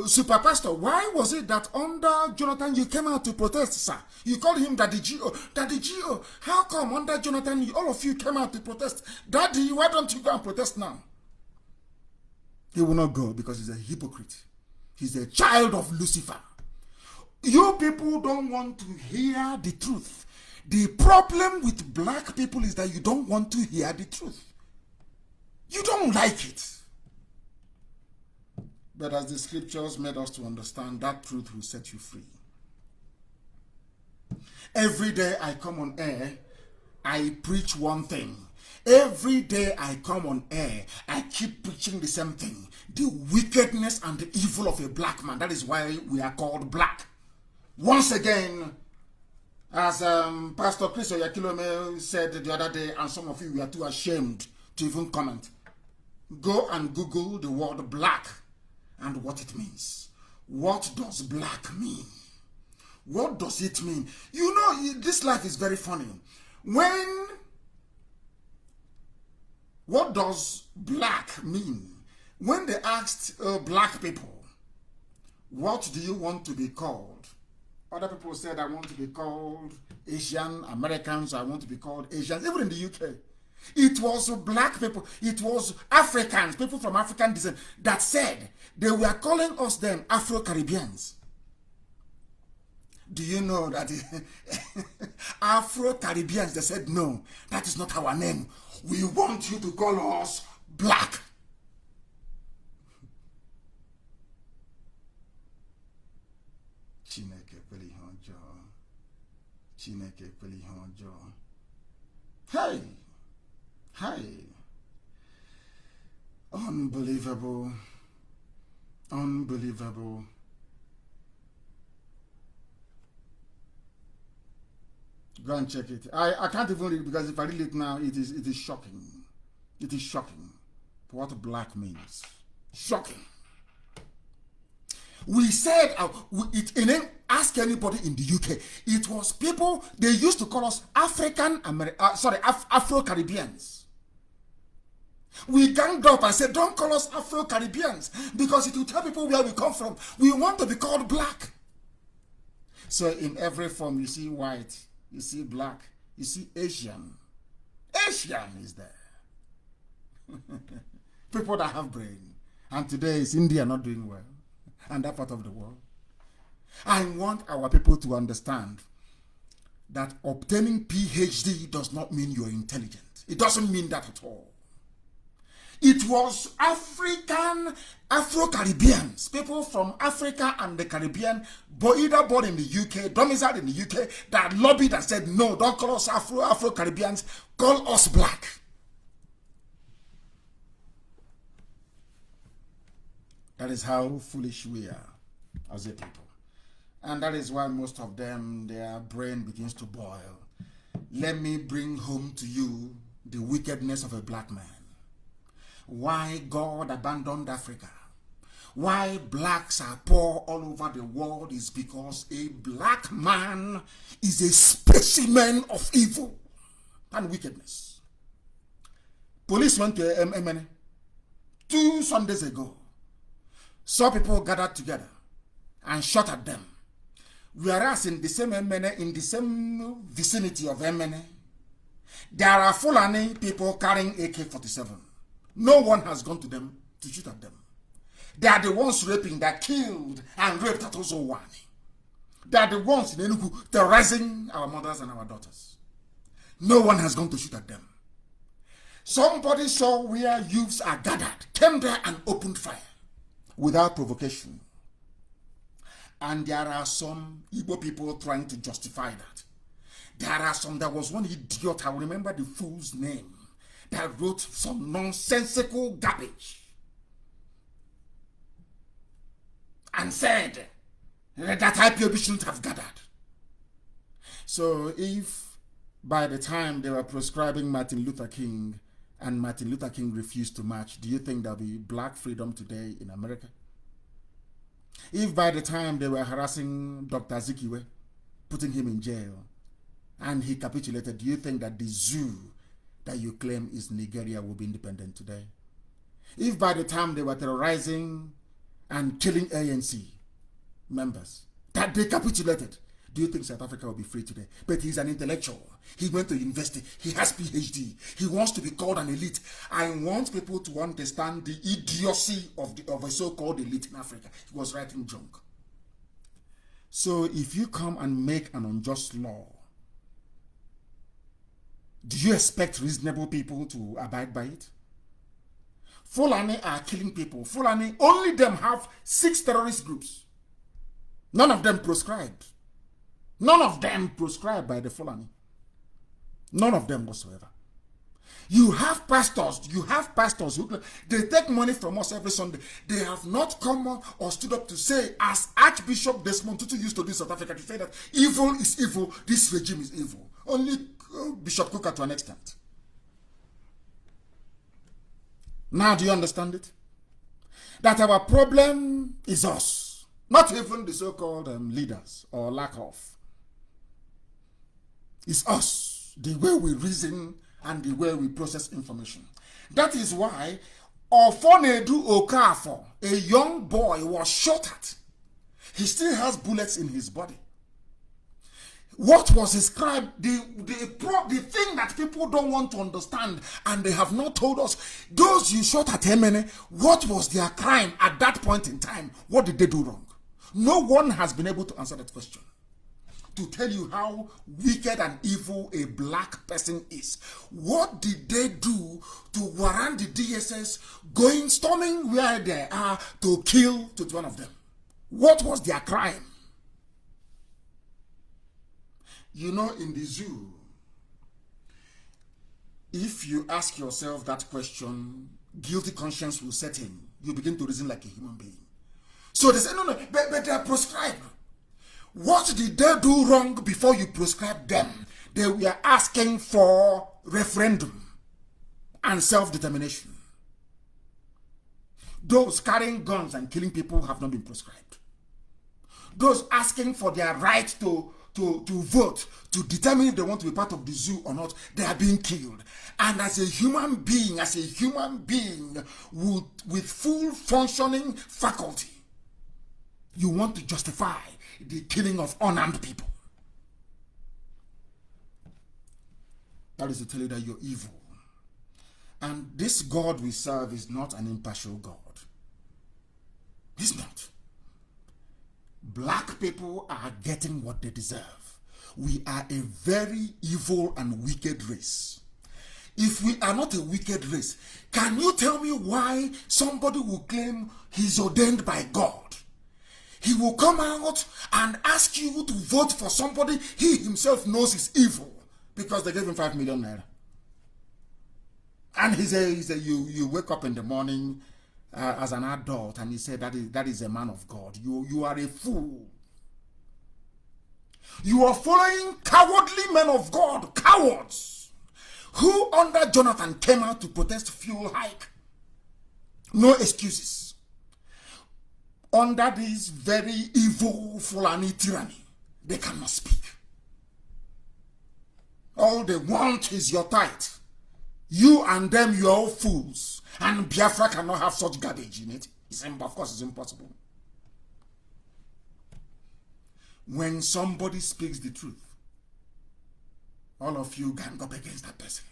Super Pastor, why was it that under Jonathan you came out to protest, sir? You called him Daddy G.O. Daddy G.O. How come under Jonathan all of you came out to protest? Daddy, why don't you go and protest now? He will not go because he's a hypocrite. He's a child of Lucifer. You people don't want to hear the truth. The problem with black people is that you don't want to hear the truth. You don't like it. But as the scriptures made us to understand, that truth will set you free. Every day I come on air, I preach one thing. Every day I come on air, I keep preaching the same thing. The wickedness and the evil of a black man. That is why we are called black. Once again, as Pastor Chris Oyakilome said the other day, and some of you were too ashamed to even comment, go and Google the word black and what it means. What does black mean? What does it mean? You know, this life is very funny. What does black mean? When they asked black people, what do you want to be called? Other people said, I want to be called Asian Americans, I want to be called Asians, even in the UK. It was black people, it was Africans, people from African descent, that said they were calling us then Afro-Caribbeans. Do you know that Afro-Caribbeans, they said, no, that is not our name. We want you to call us black. Hey, hey, unbelievable, unbelievable. Go and check it. I can't even read it because if I read it now, it is shocking. It is shocking what black means. Shocking. We said, ask anybody in the UK. It was people, they used to call us Afro-Caribbeans. We ganged up and said, don't call us Afro-Caribbeans because it will tell people where we come from. We want to be called black. So in every form, you see white, you see black, you see Asian. Asian is there. People that have brain. And today is India not doing well. And that part of the world. I want our people to understand that obtaining PhD does not mean you're intelligent. It doesn't mean that at all. It was Afro-Caribbeans, people from Africa and the Caribbean, either born in the UK, domiciled in the UK, that lobbied and said, no, don't call us Afro-Caribbeans, call us black. That is how foolish we are as a people. And that is why most of them, their brain begins to boil. Let me bring home to you the wickedness of a black man. Why God abandoned Africa. Why blacks are poor all over the world is because a black man is a specimen of evil and wickedness. Police went to MN 2 Sundays ago. Saw people gathered together and shot at them. Whereas in the same MN, in the same vicinity of MN, there are Fulani people carrying AK-47. No one has gone to them to shoot at them. They are the ones raping, that killed and raped at Ozowani. They are the ones in Enugu terrorizing our mothers and our daughters. No one has gone to shoot at them. Somebody saw where youths are gathered, came there and opened fire without provocation. And there are some Igbo people trying to justify that. There was one idiot, I remember the fool's name, that wrote some nonsensical garbage. and said that IPOB shouldn't have gathered. So if by the time they were proscribing Martin Luther King and Martin Luther King refused to march, do you think there'll be black freedom today in America? If by the time they were harassing Dr. Zikiwe, putting him in jail, and he capitulated, do you think that the zoo that you claim is Nigeria will be independent today? If by the time they were terrorizing and killing ANC members, that they capitulated, do you think South Africa will be free today? But he's an intellectual. He went to university. He has PhD. He wants to be called an elite. I want people to understand the idiocy of a so-called elite in Africa. He was writing junk. So if you come and make an unjust law, do you expect reasonable people to abide by it? Fulani are killing people. Fulani, only them have 6 terrorist groups. None of them proscribed. None of them proscribed by the Fulani. None of them whatsoever. You have pastors who they take money from us every Sunday. They have not come up or stood up to say, as Archbishop Desmond Tutu used to do in South Africa, to say that evil is evil, this regime is evil. Only Bishop Kuka to an extent. Now do you understand it? That our problem is us, not even the so-called leaders or lack of. It's us, the way we reason and the way we process information. That is why Ofonedu Okafor, a young boy, was shot at. He still has bullets in his body. What was his crime? The thing that people don't want to understand, and they have not told us, those you shot at Emene, what was their crime at that point in time? What did they do wrong? No one has been able to answer that question. To tell you how wicked and evil a black person is. What did they do to warrant the DSS going storming where they are to kill 21 of them? What was their crime? You know, in the zoo, if you ask yourself that question, guilty conscience will set in. You begin to reason like a human being. So they say, no, but they are proscribed. What did they do wrong before you proscribed them? They were asking for referendum and self-determination. Those carrying guns and killing people have not been proscribed. Those asking for their right to vote, to determine if they want to be part of the zoo or not, they are being killed. And as a human being with full functioning faculty, you want to justify the killing of unarmed people. That is to tell you that you're evil. And this God we serve is not an impartial God. He's not. Black people are getting what they deserve. We are a very evil and wicked race. If we are not a wicked race, can you tell me why somebody will claim he's ordained by God? He will come out and ask you to vote for somebody he himself knows is evil because they gave him 5 million naira. And he says you wake up in the morning as an adult and he said that is a man of God. You are a fool. You are following cowardly men of God, cowards, who under Jonathan came out to protest fuel hike. No excuses. Under this very evil Fulani tyranny, they cannot speak. All they want is your tithe. You and them, you're all fools. And Biafra cannot have such garbage in it. Of course, it's impossible. When somebody speaks the truth, all of you gang up against that person.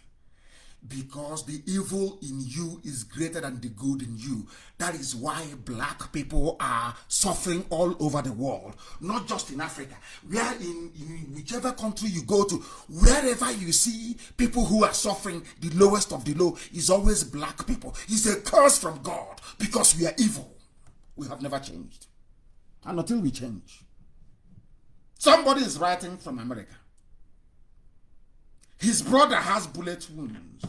Because the evil in you is greater than the good in you. That is why black people are suffering all over the world. Not just in Africa. Where in whichever country you go to, wherever you see people who are suffering, the lowest of the low is always black people. It's a curse from God because we are evil. We have never changed. And until we change. Somebody is writing from America. His brother has bullet wounds.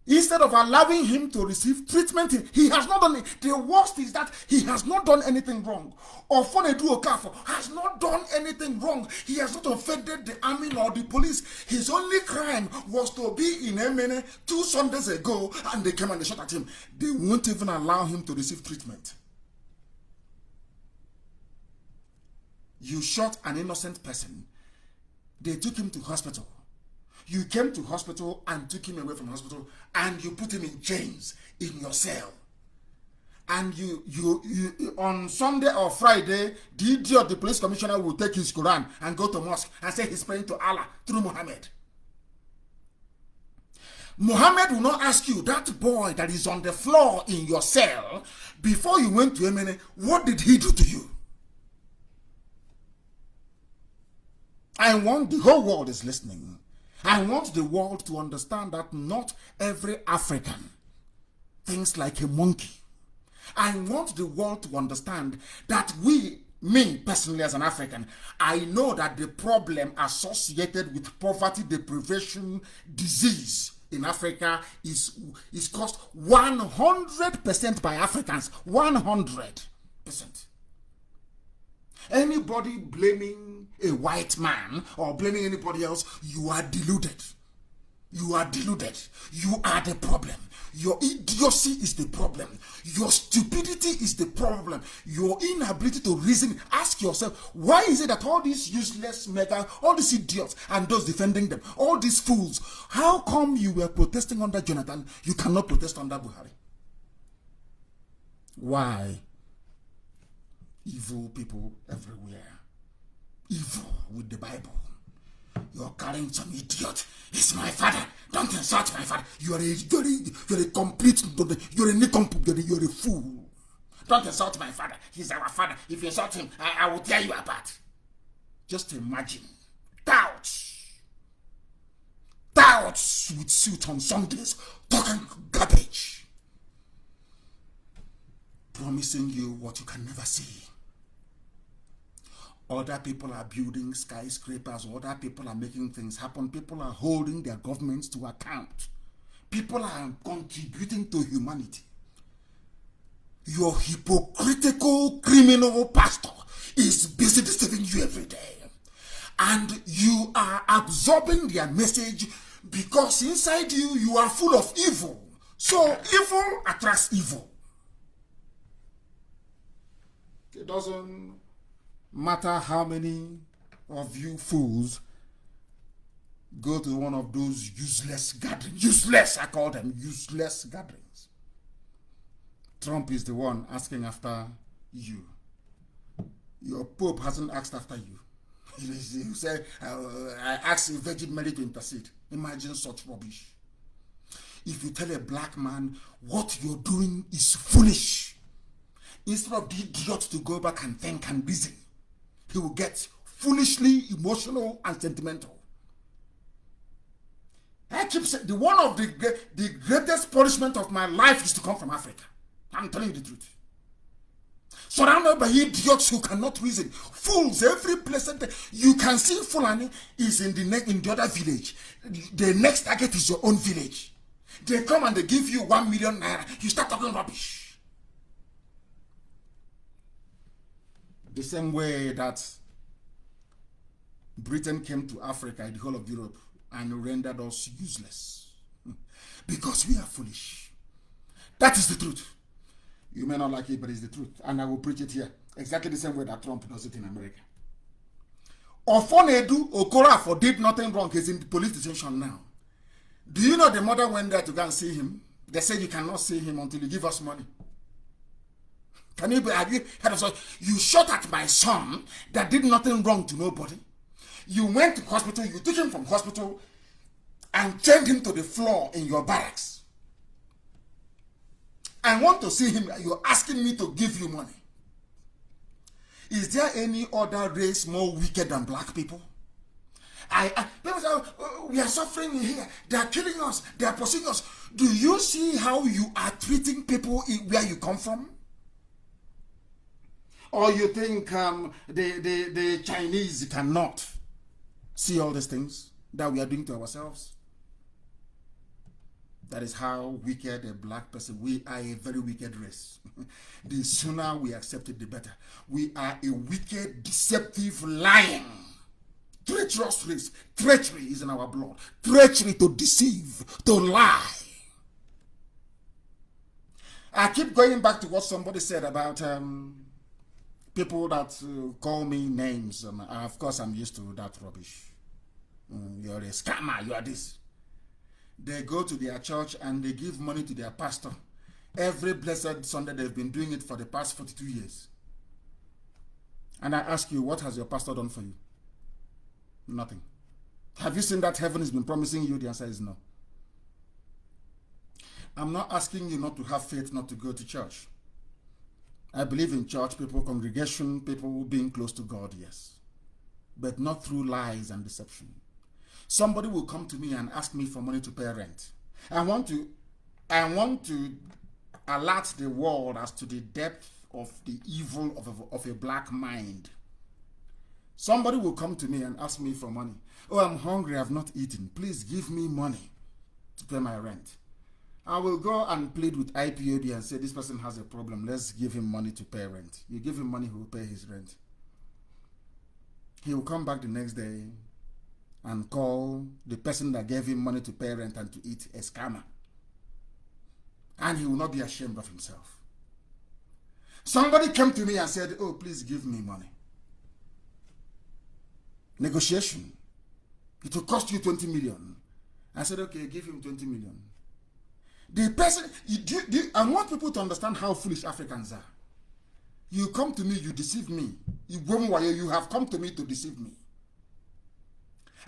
Instead of allowing him to receive treatment, he has not done it. The worst is that he has not done anything wrong. Ofonedu Okafor has not done anything wrong. He has not offended the army or the police. His only crime was to be in Emene 2 Sundays ago, and they came and they shot at him. They won't even allow him to receive treatment. You shot an innocent person. They took him to hospital. You came to hospital and took him away from hospital, and you put him in chains in your cell. And you on Sunday or Friday, the idiot, the police commissioner, will take his Quran and go to mosque and say he's praying to Allah through Muhammad. Muhammad will not ask you, that boy that is on the floor in your cell, before you went to Emene, what did he do to you? I want the whole world is listening. I want the world to understand that not every African thinks like a monkey. I want the world to understand that me personally as an African, I know that the problem associated with poverty, deprivation, disease in Africa is caused 100% by Africans. 100%. Anybody blaming a white man or blaming anybody else, you are deluded. You are deluded. You are the problem. Your idiocy is the problem. Your stupidity is the problem. Your inability to reason. Ask yourself, why is it that all these useless mega, all these idiots and those defending them, all these fools, how come you were protesting under Jonathan, you cannot protest under Buhari? Why? Evil people everywhere. Evil with the Bible. You're carrying some idiot. He's my father. Don't insult my father. You're a complete, you're a nincompoop, you're a fool. Don't insult my father. He's our father. If you insult him, I will tear you apart. Just imagine. Doubts with suit on Sundays, talking garbage. Promising you what you can never see. Other people are building skyscrapers. Other people are making things happen. People are holding their governments to account. People are contributing to humanity. Your hypocritical criminal pastor is busy deceiving you every day. And you are absorbing their message because inside you, you are full of evil. So evil attracts evil. It doesn't matter how many of you fools go to one of those useless gatherings. Useless, I call them useless gatherings. Trump is the one asking after you. Your Pope hasn't asked after you. You say, I asked Virgin Mary to intercede. Imagine such rubbish. If you tell a black man what you're doing is foolish, instead of the idiot to go back and think and reason, he will get foolishly emotional and sentimental. I keep saying, one of the greatest punishment of my life is to come from Africa. I'm telling you the truth. Surrounded by idiots who cannot reason. Fools every place. You can see Fulani is in the other village. The next target is your own village. They come and they give you 1 million naira. You start talking rubbish. The same way that Britain came to Africa and the whole of Europe and rendered us useless. Because we are foolish. That is the truth. You may not like it, but it's the truth. And I will preach it here. Exactly the same way that Trump does it in America. Ofonedu Okafor did nothing wrong. He's in the police detention now. Do you know the mother went there to go and see him? They said you cannot see him until you give us money. Have you heard of such? You shot at my son that did nothing wrong to nobody. You went to hospital, you took him from hospital and chained him to the floor in your barracks. I want to see him. You're asking me to give you money. Is there any other race more wicked than black people? People say, we are suffering here. They are killing us. They are pursuing us. Do you see how you are treating people where you come from? Or you think the Chinese cannot see all these things that we are doing to ourselves? That is how wicked a black person. We are a very wicked race. The sooner we accept it, the better. We are a wicked, deceptive, lying, treacherous race. Treachery is in our blood. Treachery to deceive, to lie. I keep going back to what somebody said about people that call me names. Of course, I'm used to that rubbish. You're a scammer, you are this. They go to their church and they give money to their pastor. Every blessed Sunday, they've been doing it for the past 42 years. And I ask you, what has your pastor done for you? Nothing. Have you seen that heaven has been promising you? The answer is no. I'm not asking you not to have faith, not to go to church. I believe in church, people, congregation, people being close to God, yes. But not through lies and deception. Somebody will come to me and ask me for money to pay rent. I want to alert the world as to the depth of the evil of a black mind. Somebody will come to me and ask me for money. Oh, I'm hungry, I've not eaten. Please give me money to pay my rent. I will go and plead with IPOB and say, this person has a problem. Let's give him money to pay rent. You give him money, he will pay his rent. He will come back the next day and call the person that gave him money to pay rent and to eat a scammer. And he will not be ashamed of himself. Somebody came to me and said, oh, please give me money. Negotiation. It will cost you 20 million. I said, okay, give him 20 million. The person, I want people to understand how foolish Africans are. You come to me, you deceive me. You have come to me to deceive me.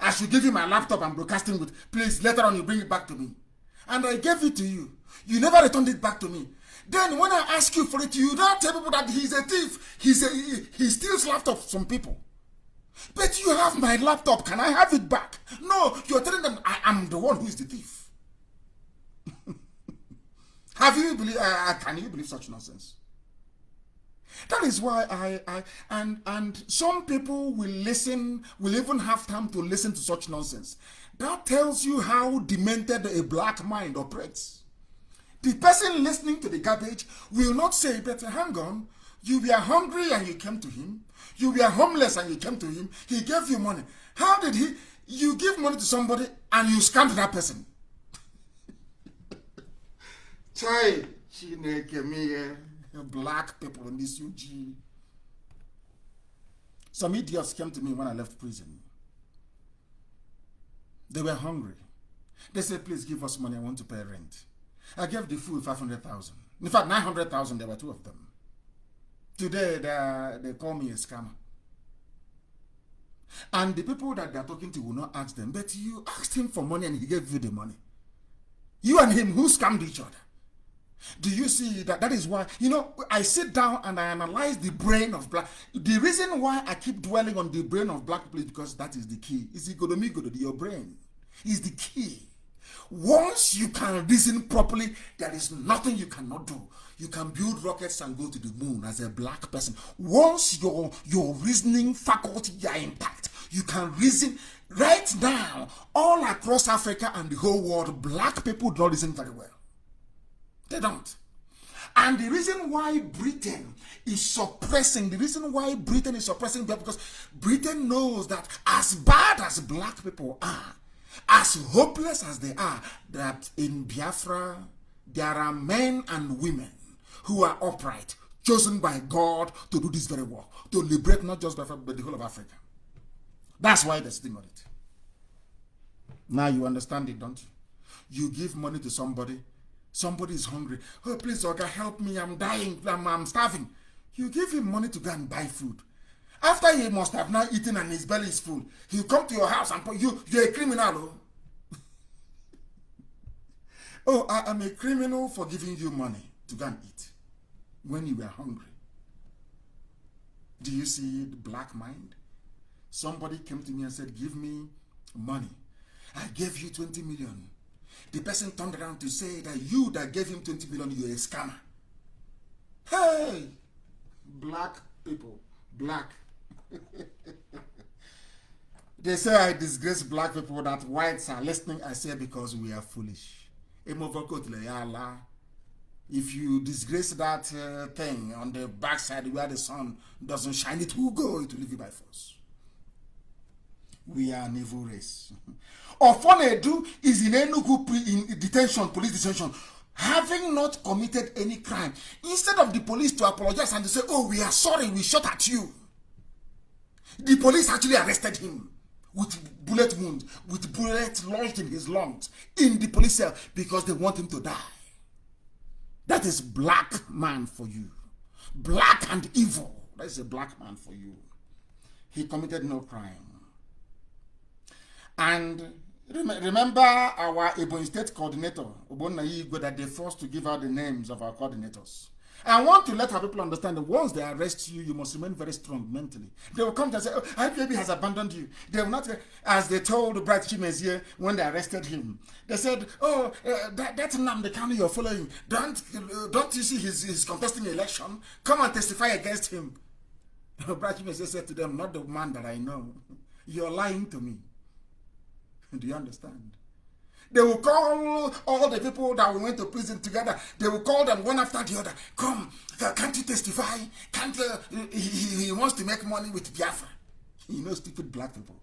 I should give you my laptop I'm broadcasting with. Please, later on you bring it back to me. And I gave it to you. You never returned it back to me. Then when I ask you for it, you don't tell people that he's a thief. He steals laptops from people. But you have my laptop. Can I have it back? No, you're telling them I am the one who is the thief. Can you believe such nonsense? That is why and some people will listen, will even have time to listen to such nonsense. That tells you how demented a black mind operates. The person listening to the garbage will not say, but hang on, you were hungry and you came to him. You were homeless and you came to him. He gave you money. How did you give money to somebody and you scammed that person? Chai, black people in this UG. Some idiots came to me when I left prison. They were hungry. They said, please give us money, I want to pay rent. I gave the fool 500,000. In fact, 900,000, there were two of them. Today, they call me a scammer. And the people that they're talking to will not ask them, but you asked him for money and he gave you the money. You and him, who scammed each other? Do you see that? That is why, I sit down and I analyze the brain of black. The reason why I keep dwelling on the brain of black people is because that is the key. It's your brain is the key. Once you can reason properly, there is nothing you cannot do. You can build rockets and go to the moon as a black person. Once your reasoning faculty are intact, you can reason. Right now, all across Africa and the whole world, black people don't reason very well. They don't. And the reason why Britain is suppressing, because Britain knows that as bad as black people are, as hopeless as they are, that in Biafra, there are men and women who are upright, chosen by God to do this very work, to liberate not just Biafra, but the whole of Africa. That's why they're sitting on it. Now you understand it, don't you? You give money to somebody. Somebody is hungry. Oh, please, Oga, help me. I'm dying. I'm starving. You give him money to go and buy food. After he must have now eaten and his belly is full, he'll come to your house and put you're a criminal. Oh, I'm a criminal for giving you money to go and eat when you were hungry. Do you see the black mind? Somebody came to me and said, give me money. I gave you 20 million. The person turned around to say that you that gave him 20 million, you're a scammer. Hey, black people, black. They say I disgrace black people, that whites are listening. I say because we are foolish. If you disgrace that thing on the backside where the sun doesn't shine, it will go, it will leave you by force. We are an evil race. Ofonedu is in Enugu in detention, police detention, having not committed any crime. Instead of the police to apologize and to say, oh, we are sorry, we shot at you, the police actually arrested him with bullet wounds, with bullets lodged in his lungs, in the police cell, because they want him to die. That is black man for you. Black and evil. That is a black man for you. He committed no crime. And remember our Ebonyi State coordinator, Obonnaigwe, that they forced to give out the names of our coordinators. I want to let our people understand that once they arrest you, you must remain very strong mentally. They will come and say, oh, IPOB has abandoned you. They will not, as they told Bright Chimezie when they arrested him. They said, oh, that's Nnamdi Kanu you're following. Don't you see he's contesting an election? Come and testify against him. Bright Chimezie said to them, not the man that I know. You're lying to me. Do you understand? They will call all the people that we went to prison together. They will call them one after the other. Come, can't you testify? Can't he wants to make money with Biafra. You know, stupid black people.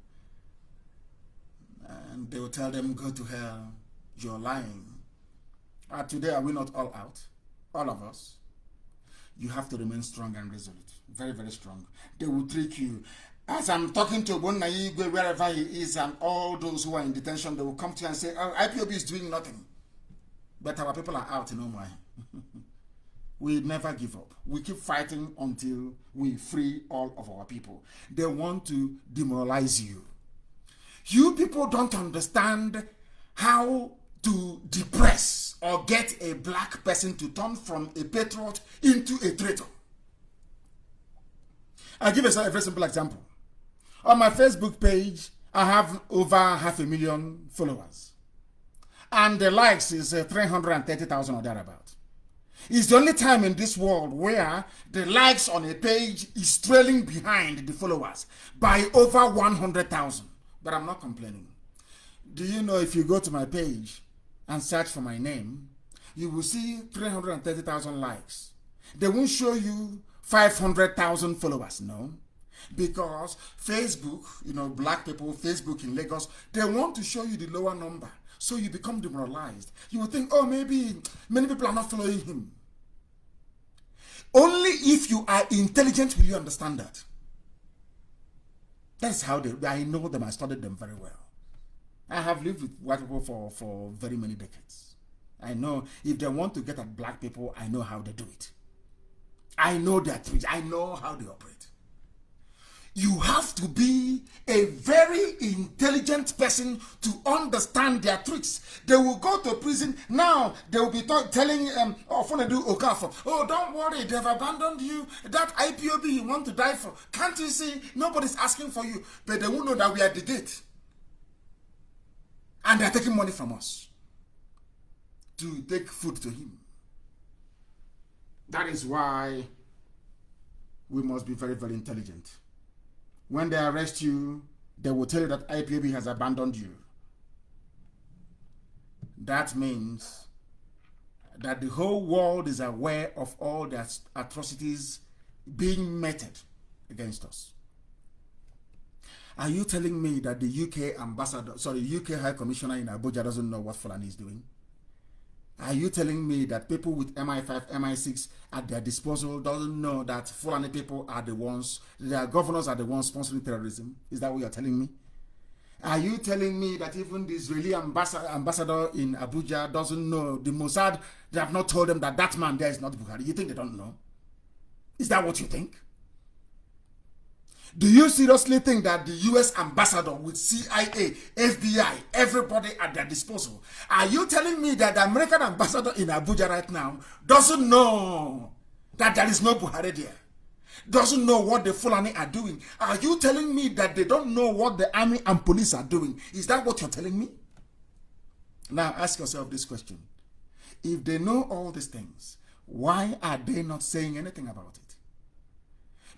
And they will tell them, go to hell. You're lying. Today, are we not all out? All of us. You have to remain strong and resolute. Very, very strong. They will trick you. As I'm talking to Obonnaigwe, wherever he is, and all those who are in detention, they will come to you and say, oh, IPOB is doing nothing. But our people are out, no more. We never give up. We keep fighting until we free all of our people. They want to demoralize you. You people don't understand how to depress or get a black person to turn from a patriot into a traitor. I'll give a very simple example. On my Facebook page, I have over 500,000 followers. And the likes is 330,000 or thereabout. It's the only time in this world where the likes on a page is trailing behind the followers by over 100,000. But I'm not complaining. Do you know if you go to my page and search for my name, you will see 330,000 likes. They won't show you 500,000 followers, no. Because Facebook, you know, black people, Facebook in Lagos, they want to show you the lower number. So you become demoralized. You will think, oh, maybe many people are not following him. Only if you are intelligent will you understand that. That's how I know them, I studied them very well. I have lived with white people for very many decades. I know if they want to get at black people, I know how they do it. I know their tricks. I know how they operate. You have to be a very intelligent person to understand their tricks. They will go to prison. Now, they will be telling Ofonedu Okafor, oh, don't worry, they've abandoned you. That IPOB you want to die for. Can't you see? Nobody's asking for you. But they won't know that we are at the gate. And they're taking money from us to take food to him. That is why we must be very, very intelligent. When they arrest you, they will tell you that IPOB has abandoned you. That means that the whole world is aware of all the atrocities being meted against us. Are you telling me that the UK High Commissioner in Abuja doesn't know what Fulani is doing? Are you telling me that people with MI5, MI6 at their disposal doesn't know that Fulani people are the ones, their governors are the ones sponsoring terrorism? Is that what you're telling me? Are you telling me that even the Israeli ambassador in Abuja doesn't know, the Mossad, they have not told them that that man there is not Buhari? You think they don't know? Is that what you think? Do you seriously think that the US ambassador with CIA, FBI, everybody at their disposal, are you telling me that the American ambassador in Abuja right now doesn't know that there is no Buhari there? Doesn't know what the Fulani are doing? Are you telling me that they don't know what the army and police are doing? Is that what you're telling me? Now ask yourself this question. If they know all these things, why are they not saying anything about it?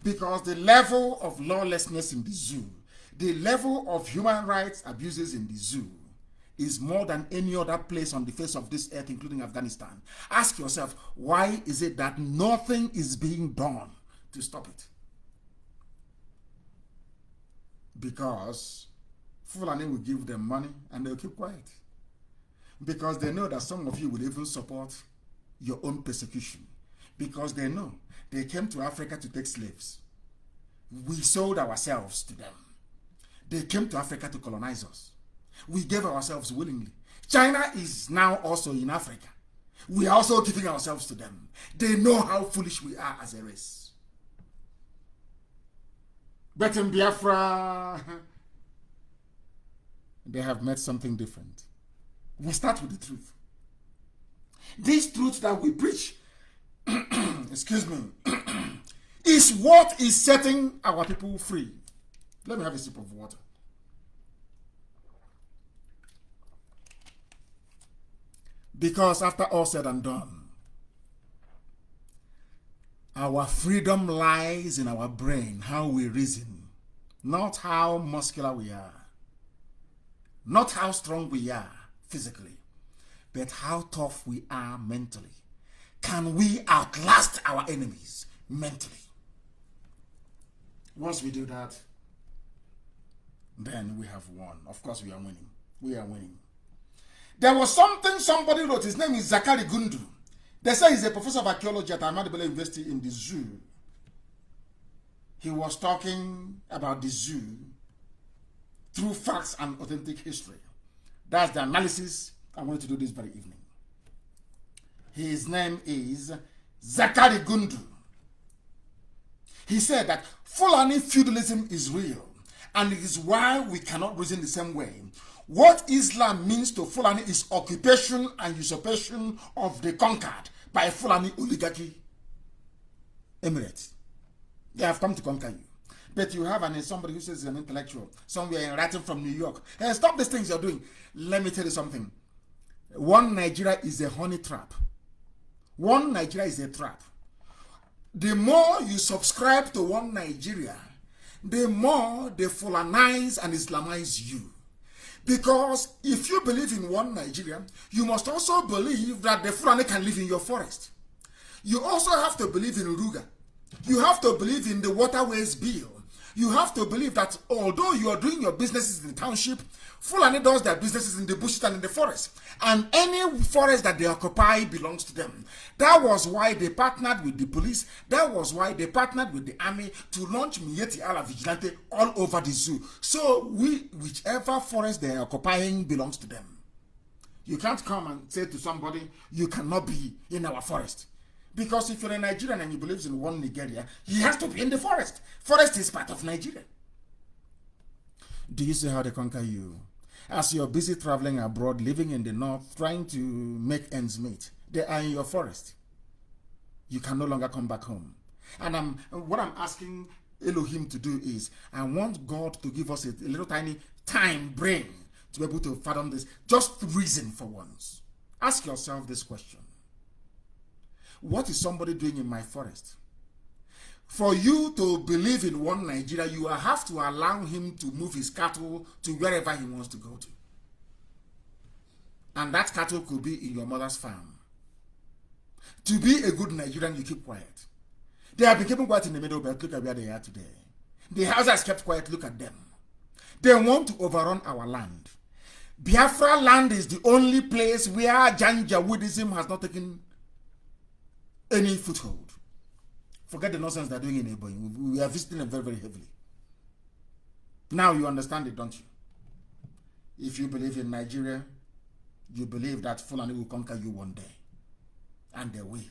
Because the level of lawlessness in the zoo, the level of human rights abuses in the zoo is more than any other place on the face of this earth, including Afghanistan. Ask yourself, why is it that nothing is being done to stop it? Because Fulani will give them money and they'll keep quiet. Because they know that some of you will even support your own persecution. Because they know they came to Africa to take slaves. We sold ourselves to them. They came to Africa to colonize us. We gave ourselves willingly. China is now also in Africa. We are also giving ourselves to them. They know how foolish we are as a race. But in Biafra, they have made something different. We start with the truth. This truth that we preach, excuse me, is what is setting our people free. Let me have a sip of water. Because after all said and done, our freedom lies in our brain, how we reason, not how muscular we are, not how strong we are physically, but how tough we are mentally. Can we outlast our enemies mentally? Once we do that, then we have won. Of course, we are winning. We are winning. There was something somebody wrote. His name is Zakari Gundu. They say he's a professor of archaeology at Ahmadu Bello University in the zoo. He was talking about the zoo through facts and authentic history. That's the analysis I'm going to do this very evening. His name is Zakari Gundu. He said that Fulani feudalism is real, and it is why we cannot reason the same way. What Islam means to Fulani is occupation and usurpation of the conquered by Fulani oligarchy emirates. They have come to conquer you. But you have somebody who says he's an intellectual, somewhere writing from New York. Hey, stop these things you're doing. Let me tell you something. One Nigeria is a honey trap. One Nigeria is a trap. The more you subscribe to one Nigeria, the more they Fulanize and Islamize you. Because if you believe in one Nigeria, you must also believe that the Fulani can live in your forest. You also have to believe in Ruga. You have to believe in the waterways bill. You have to believe that although you are doing your businesses in the township, Fulani does their businesses in the bushes and in the forest. And any forest that they occupy belongs to them. That was why they partnered with the police. That was why they partnered with the army to launch Mieti Ala Vigilante all over the zoo. So whichever forest they are occupying belongs to them. You can't come and say to somebody, you cannot be in our forest. Because if you're a Nigerian and you believe in one Nigeria, he has to be in the forest. Forest is part of Nigeria. Do you see how they conquer you? As you're busy traveling abroad, living in the north, trying to make ends meet, they are in your forest. You can no longer come back home. And what I'm asking Elohim to do is, I want God to give us a little tiny time brain to be able to fathom this. Just reason for once. Ask yourself this question. What is somebody doing in my forest? For you to believe in one Nigeria, you have to allow him to move his cattle to wherever he wants to go to. And that cattle could be in your mother's farm. To be a good Nigerian, you keep quiet. They have been keeping quiet in the middle, but look at where they are today. The house has kept quiet, look at them. They want to overrun our land. Biafra land is the only place where Janjaweedism has not taken any foothold. Forget the nonsense they're doing in Ebonyi. We are visiting them very, very heavily. Now you understand it, don't you? If you believe in Nigeria, you believe that Fulani will conquer you one day. And they will.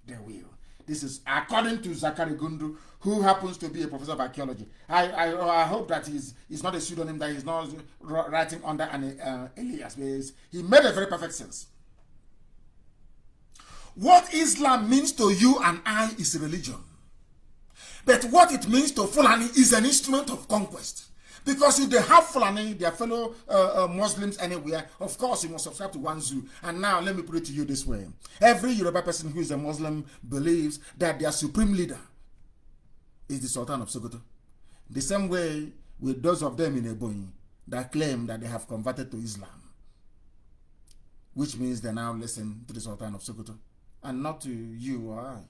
They will. This is according to Zakari Gundu, who happens to be a professor of archaeology. I hope that he's not a pseudonym, that he's not writing under an alias. He made a very perfect sense. What Islam means to you and I is religion. But what it means to Fulani is an instrument of conquest. Because if they have Fulani, their fellow Muslims anywhere, of course you must subscribe to one zoo. And now let me put it to you this way. Every Yoruba person who is a Muslim believes that their supreme leader is the Sultan of Sokoto. The same way with those of them in Ebonyi that claim that they have converted to Islam. which means they now listen to the Sultan of Sokoto and not to you or I.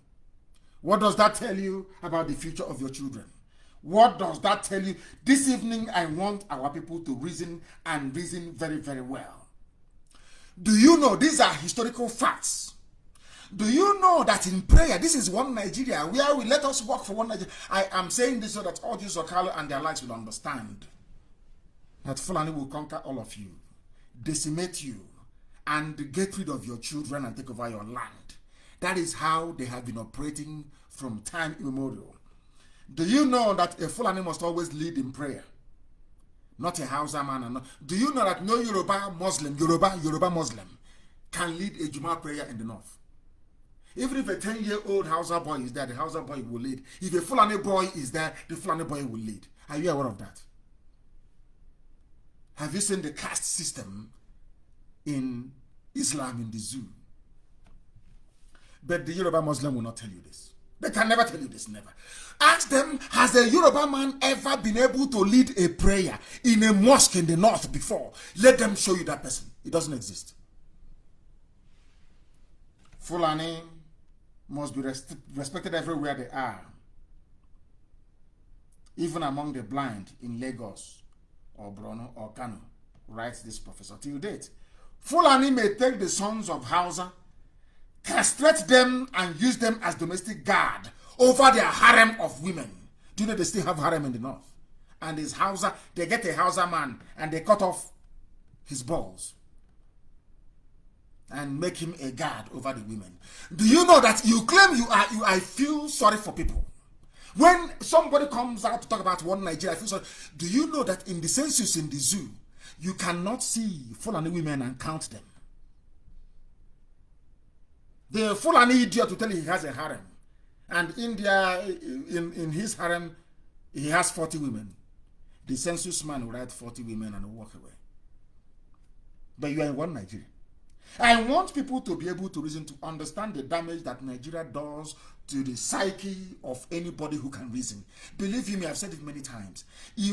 What does that tell you about the future of your children? What does that tell you? This evening, I want our people to reason and reason very, very well. Do you know these are historical facts? Do you know that in prayer, this is one Nigeria, where we let us work for one Nigeria? I am saying this so that all these Okalo and their likes will understand that Fulani will conquer all of you, decimate you, and get rid of your children and take over your land. That is how they have been operating from time immemorial. Do you know that a Fulani must always lead in prayer? Not a Hausa man. And not. Do you know that no Yoruba Muslim can lead a Juma prayer in the north? Even if a 10-year-old Hausa boy is there, the Hausa boy will lead. If a Fulani boy is there, the Fulani boy will lead. Are you aware of that? Have you seen the caste system in Islam in the zoo? But the Yoruba Muslim will not tell you this. They can never tell you this, never. Ask them, has a Yoruba man ever been able to lead a prayer in a mosque in the north before? Let them show you that person. It doesn't exist. Fulani must be respected everywhere they are. Even among the blind in Lagos or Borno or Kanu, writes this professor till date. Fulani may take the sons of Hausa, castrate them and use them as domestic guard over their harem of women. Do you know they still have harem in the north? And his Hausa, they get a Hausa man and they cut off his balls and make him a guard over the women. Do you know that you claim I feel sorry for people? When somebody comes out to talk about one Nigeria, I feel sorry. Do you know that in the census in the zoo, you cannot see Fulani women and count them? The Fulani idiot will tell you he has a harem. And in his harem, he has 40 women. The census man will write 40 women and walk away. But you are in one Nigeria. I want people to be able to reason, to understand the damage that Nigeria does to the psyche of anybody who can reason. Believe me, I've said it many times.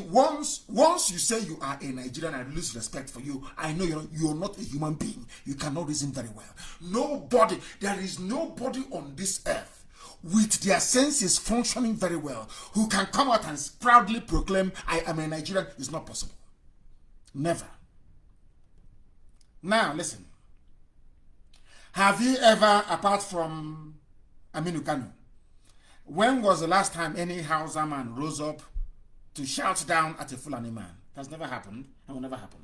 Once you say you are a Nigerian, I lose respect for you. I know you're not a human being. You cannot reason very well. There is nobody on this earth with their senses functioning very well who can come out and proudly proclaim, I am a Nigerian. It's not possible. Never. Now, listen. Have you ever, apart from Kanu, when was the last time any Hausa man rose up to shout down at a Fulani man? It has never happened and will never happen.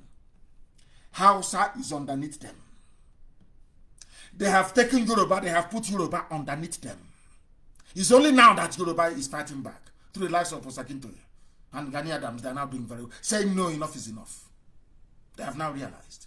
Hausa is underneath them. They have taken Yoruba, they have put Yoruba underneath them. It's only now that Yoruba is fighting back through the likes of Osakintoye and Gani Adams. They are now doing very well, saying no, enough is enough. They have now realized.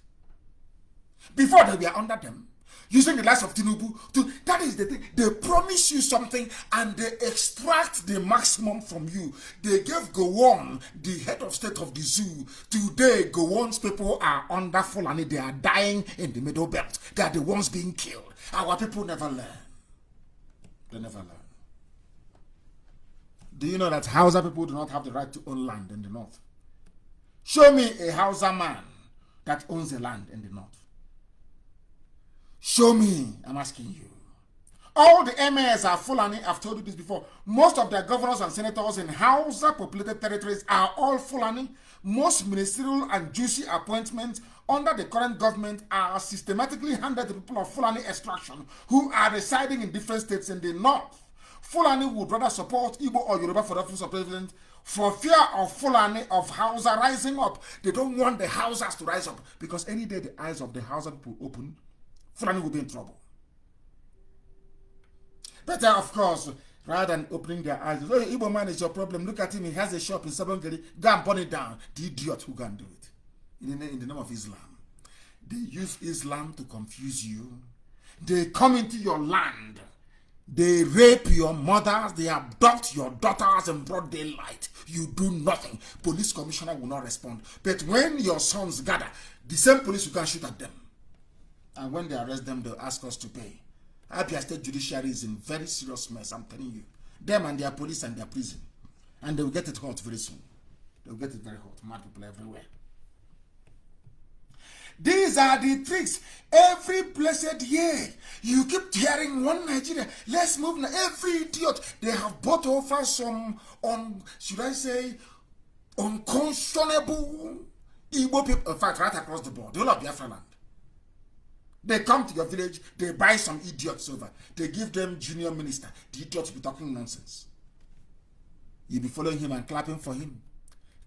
Before they were under them, using the likes of Tinubu, that is the thing. They promise you something and they extract the maximum from you. They gave Gowon, the head of state of the zoo. Today, Gowon's people are under Fulani. They are dying in the middle belt. They are the ones being killed. Our people never learn. They never learn. Do you know that Hausa people do not have the right to own land in the north? Show me a Hausa man that owns a land in the north. Show me, I'm asking you. All the emirs are Fulani. I've told you this before. Most of their governors and senators in Hausa populated territories are all Fulani. Most ministerial and juicy appointments under the current government are systematically handed to people of Fulani extraction who are residing in different states in the north. Fulani would rather support Igbo or Yoruba for the office of president for fear of Fulani, of Hausa rising up. They don't want the Hausas to rise up because any day the eyes of the Hausa people open, Fulani will be in trouble. Better, of course, rather than opening their eyes. Oh, Igbo man is your problem. Look at him. He has a shop in Sabongeri. Go and burn it down. The idiot who can do it. In the name of Islam. They use Islam to confuse you. They come into your land. They rape your mothers. They abduct your daughters in broad daylight. You do nothing. Police commissioner will not respond. But when your sons gather, the same police will can shoot at them. And when they arrest them, they'll ask us to pay. Abia State Judiciary is in very serious mess, I'm telling you. Them and their police and their prison. And they will get it hot very soon. They'll get it very hot. Mad people everywhere. These are the tricks. Every blessed year, you keep hearing one Nigeria, let's move now. Every idiot, they have bought over some, should I say, unconscionable Igbo people, in fact, right across the board, the whole of Biafra land. They come to your village, they buy some idiots over, they give them junior minister, the idiots be talking nonsense. You be following him and clapping for him,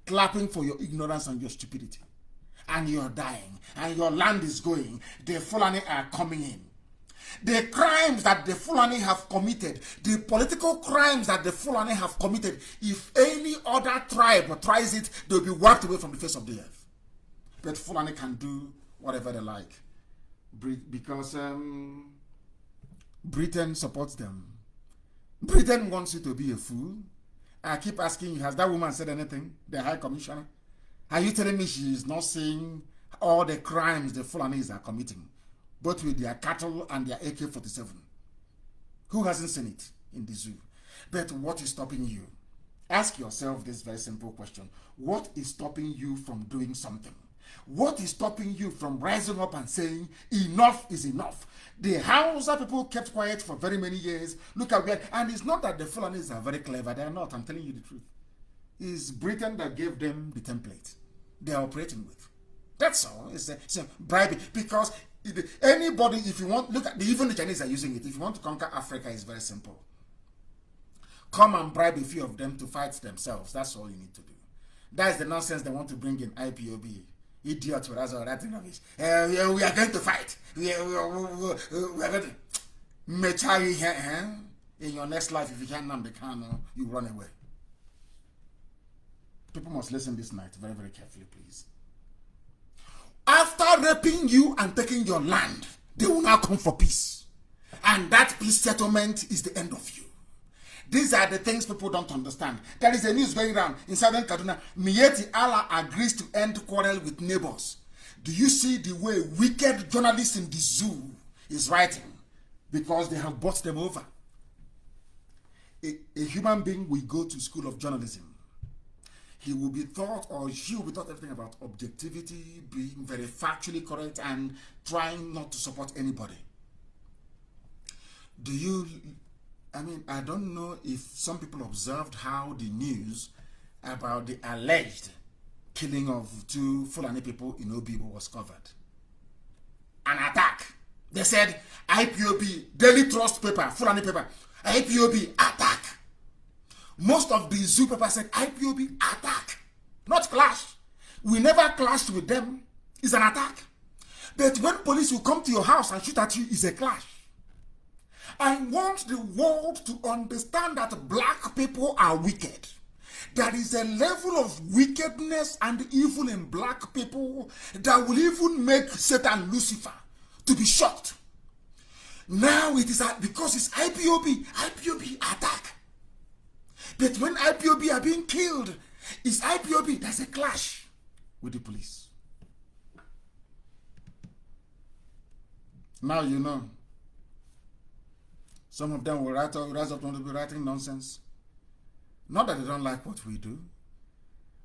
clapping for your ignorance and your stupidity. And you're dying, and your land is going. The Fulani are coming in. The crimes that the Fulani have committed, the political crimes that the Fulani have committed, if any other tribe tries it, they'll be wiped away from the face of the earth. But Fulani can do whatever they like because Britain supports them. Britain wants you to be a fool. I keep asking you, has that woman said anything? The High Commissioner? Are you telling me she is not seeing all the crimes the Fulanis are committing, both with their cattle and their AK-47? Who hasn't seen it in the zoo? But what is stopping you? Ask yourself this very simple question. What is stopping you from doing something? What is stopping you from rising up and saying, enough is enough? The Hausa people kept quiet for very many years. Look at where, and it's not that the Fulanis are very clever. They are not. I'm telling you the truth. It's Britain that gave them the template they are operating with. That's all. It's a bribe. Because anybody, if you want, look at, even the Chinese are using it. If you want to conquer Africa, it's very simple. Come and bribe a few of them to fight themselves. That's all you need to do. That's the nonsense they want to bring in IPOB. Idiots with us all that rubbish. We are going to fight. We are going to... In your next life, if you can't Nnamdi Kanu, you run away. People must listen this night very, very carefully, please. After raping you and taking your land, they will now come for peace. And that peace settlement is the end of you. These are the things people don't understand. There is a news going around in southern Kaduna. Miyetti Allah agrees to end quarrel with neighbors. Do you see the way wicked journalists in the zoo is writing? Because they have bought them over. A human being will go to school of journalism. He will be taught, or she will be taught everything about objectivity, being very factually correct, and trying not to support anybody. I don't know if some people observed how the news about the alleged killing of 2 Fulani people in Obibo was covered. An attack. They said, IPOB, Daily Trust paper, Fulani paper, IPOB, attack. Most of the zoo papers said, IPOB, attack. Not clash. We never clashed with them. It's an attack. But when police will come to your house and shoot at you, it's a clash. I want the world to understand that black people are wicked. There is a level of wickedness and evil in black people that will even make Satan Lucifer to be shocked. Now it is because it's IPOB attack. But when IPOB are being killed, it's IPOB, there's a clash with the police. Now you know. Some of them will rise up to be writing nonsense. Not that they don't like what we do,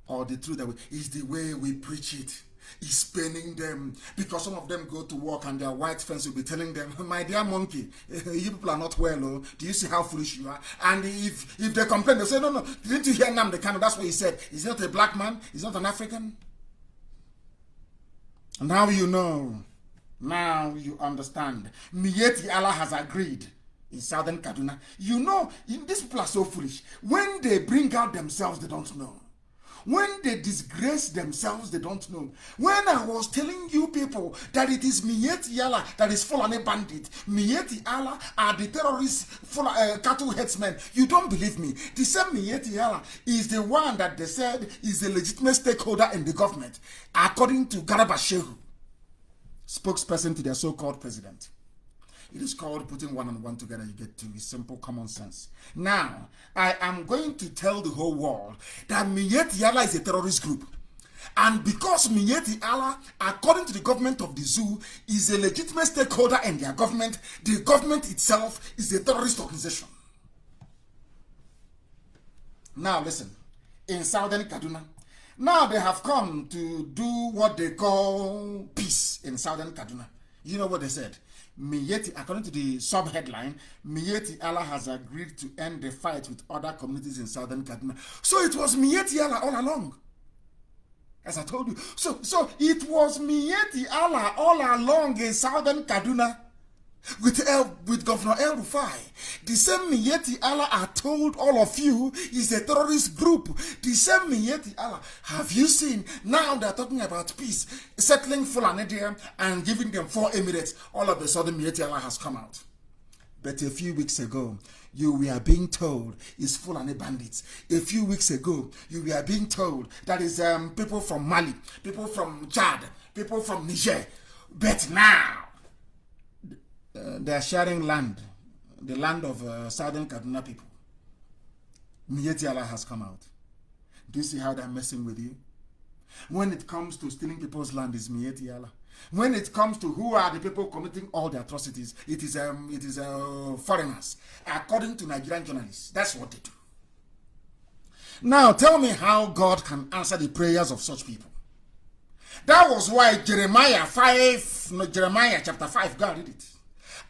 or the truth that is the way we preach it. It's paining them because some of them go to work and their white friends will be telling them, my dear monkey, you people are not well. Oh. Do you see how foolish you are? And if they complain, they say, no, didn't you hear Nnamdi Kanu? That's what he said. He's not a black man. He's not an African. Now you know. Now you understand. Miyetti Allah has agreed. In southern Kaduna, you know, these people are so foolish. When they bring out themselves, they don't know. When they disgrace themselves, they don't know. When I was telling you people that it is Miyetti Allah that is Fulani bandit, Miyetti Allah are the terrorist cattle headsmen, you don't believe me. The same Miyetti Allah is the one that they said is a legitimate stakeholder in the government, according to Garba Shehu, spokesperson to their so-called president. It is called putting one and one together. You get to is simple common sense. Now, I am going to tell the whole world that Miyetti Allah is a terrorist group. And because Miyetti Allah, according to the government of the zoo, is a legitimate stakeholder in their government, the government itself is a terrorist organization. Now listen, in southern Kaduna, now they have come to do what they call peace. peace in southern Kaduna. You know what they said? Miyetti, according to the sub-headline, Miyetti Allah has agreed to end the fight with other communities in southern Kaduna. So it was Miyetti Allah all along. As I told you. So it was Miyetti Allah all along in southern Kaduna with Governor El Rufai. The same Miyetti Allah I told all of you is a terrorist group. The same Miyetti Allah. Have you seen? Now they're talking about peace, settling Fulani there and giving them 4 emirates. All of a sudden Miyetti Allah has come out. But a few weeks ago, you were being told it's Fulani bandits. A few weeks ago, you were being told that is people from Mali, people from Chad, people from Niger. But now, they are sharing land, the land of southern Kaduna people. Miyetti Allah has come out. Do you see how they're messing with you? When it comes to stealing people's land, it's Miyetti Allah. When it comes to who are the people committing all the atrocities, it is foreigners, according to Nigerian journalists. That's what they do. Now, tell me how God can answer the prayers of such people. That was why Jeremiah chapter 5, God did it.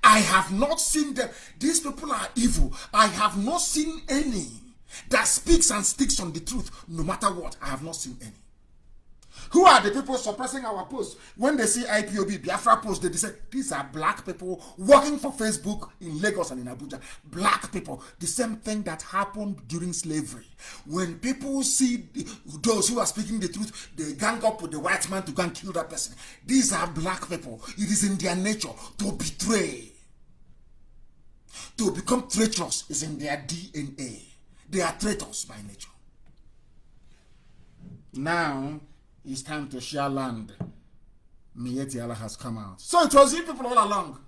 I have not seen them. These people are evil. I have not seen any that speaks and sticks on the truth, no matter what. I have not seen any. Who are the people suppressing our posts? When they see IPOB, Biafra posts, they say, these are black people working for Facebook in Lagos and in Abuja. Black people. The same thing that happened during slavery. When people see those who are speaking the truth, they gang up with the white man to go and kill that person. These are black people. It is in their nature to betray. To become treacherous is in their DNA. They are traitors by nature. Now, it's time to share land. Miyetti Allah has come out. So it was you people all along.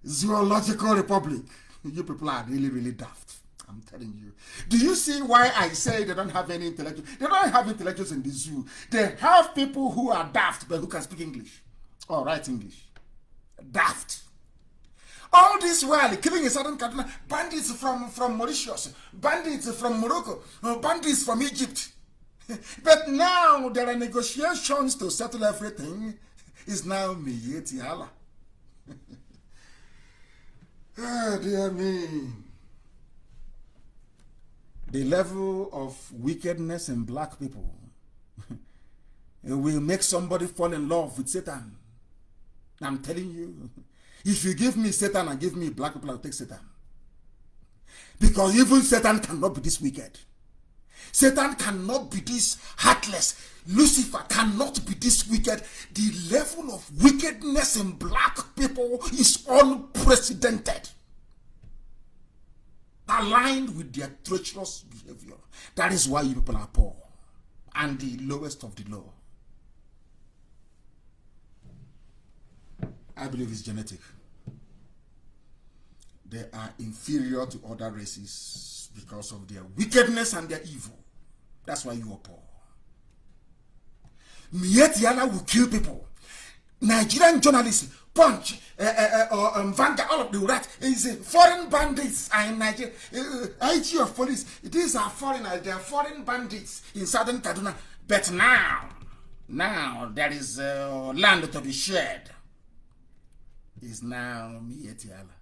Zoological Republic. You people are really, really daft. I'm telling you. Do you see why I say they don't have any intellectuals? They don't have intellectuals in the zoo. They have people who are daft, but who can speak English or write English. Daft. All this while killing in southern Kaduna, bandits from Mauritius, bandits from Morocco, bandits from Egypt. But now there are negotiations to settle everything. It's now Miyetti Allah. Oh, dear me. The level of wickedness in black people will make somebody fall in love with Satan. I'm telling you. If you give me Satan and give me black people, I'll take Satan. Because even Satan cannot be this wicked. Satan cannot be this heartless. Lucifer cannot be this wicked. The level of wickedness in black people is unprecedented. Aligned with their treacherous behavior. That is why you people are poor and the lowest of the low. I believe it's genetic. They are inferior to other races because of their wickedness and their evil. That's why you are poor. Miyetti Allah will kill people. Nigerian journalists, Punch, Vanguard, all of the rat is foreign bandits are in Nigeria. IG of police, these are foreigners. They are foreign bandits in southern Kaduna. But now there is land to be shared. Is now Miyetti Allah.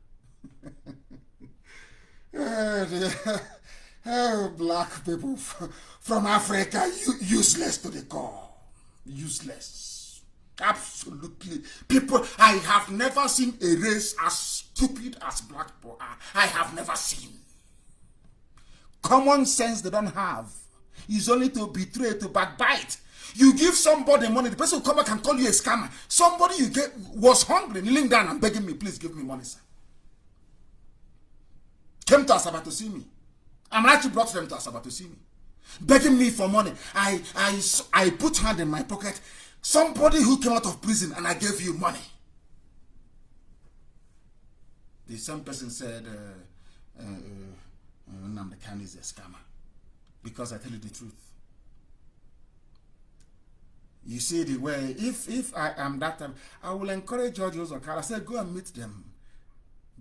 Oh, black people from Africa, useless to the core. Useless. Absolutely. People, I have never seen a race as stupid as black people are. I have never seen. Common sense they don't have. It's only to betray, to backbite. You give somebody money, the person will come back and call you a scammer. Somebody you get was hungry, kneeling down and begging me, please give me money, sir. Came to Asaba to see me. I'm actually brought them to Asaba to see me. Begging me for money. I put hand in my pocket. Somebody who came out of prison and I gave you money. The same person said, Nnamdi Kanu is a scammer. Because I tell you the truth. You see the way, if I am that time, I will encourage George Okara. I say, go and meet them.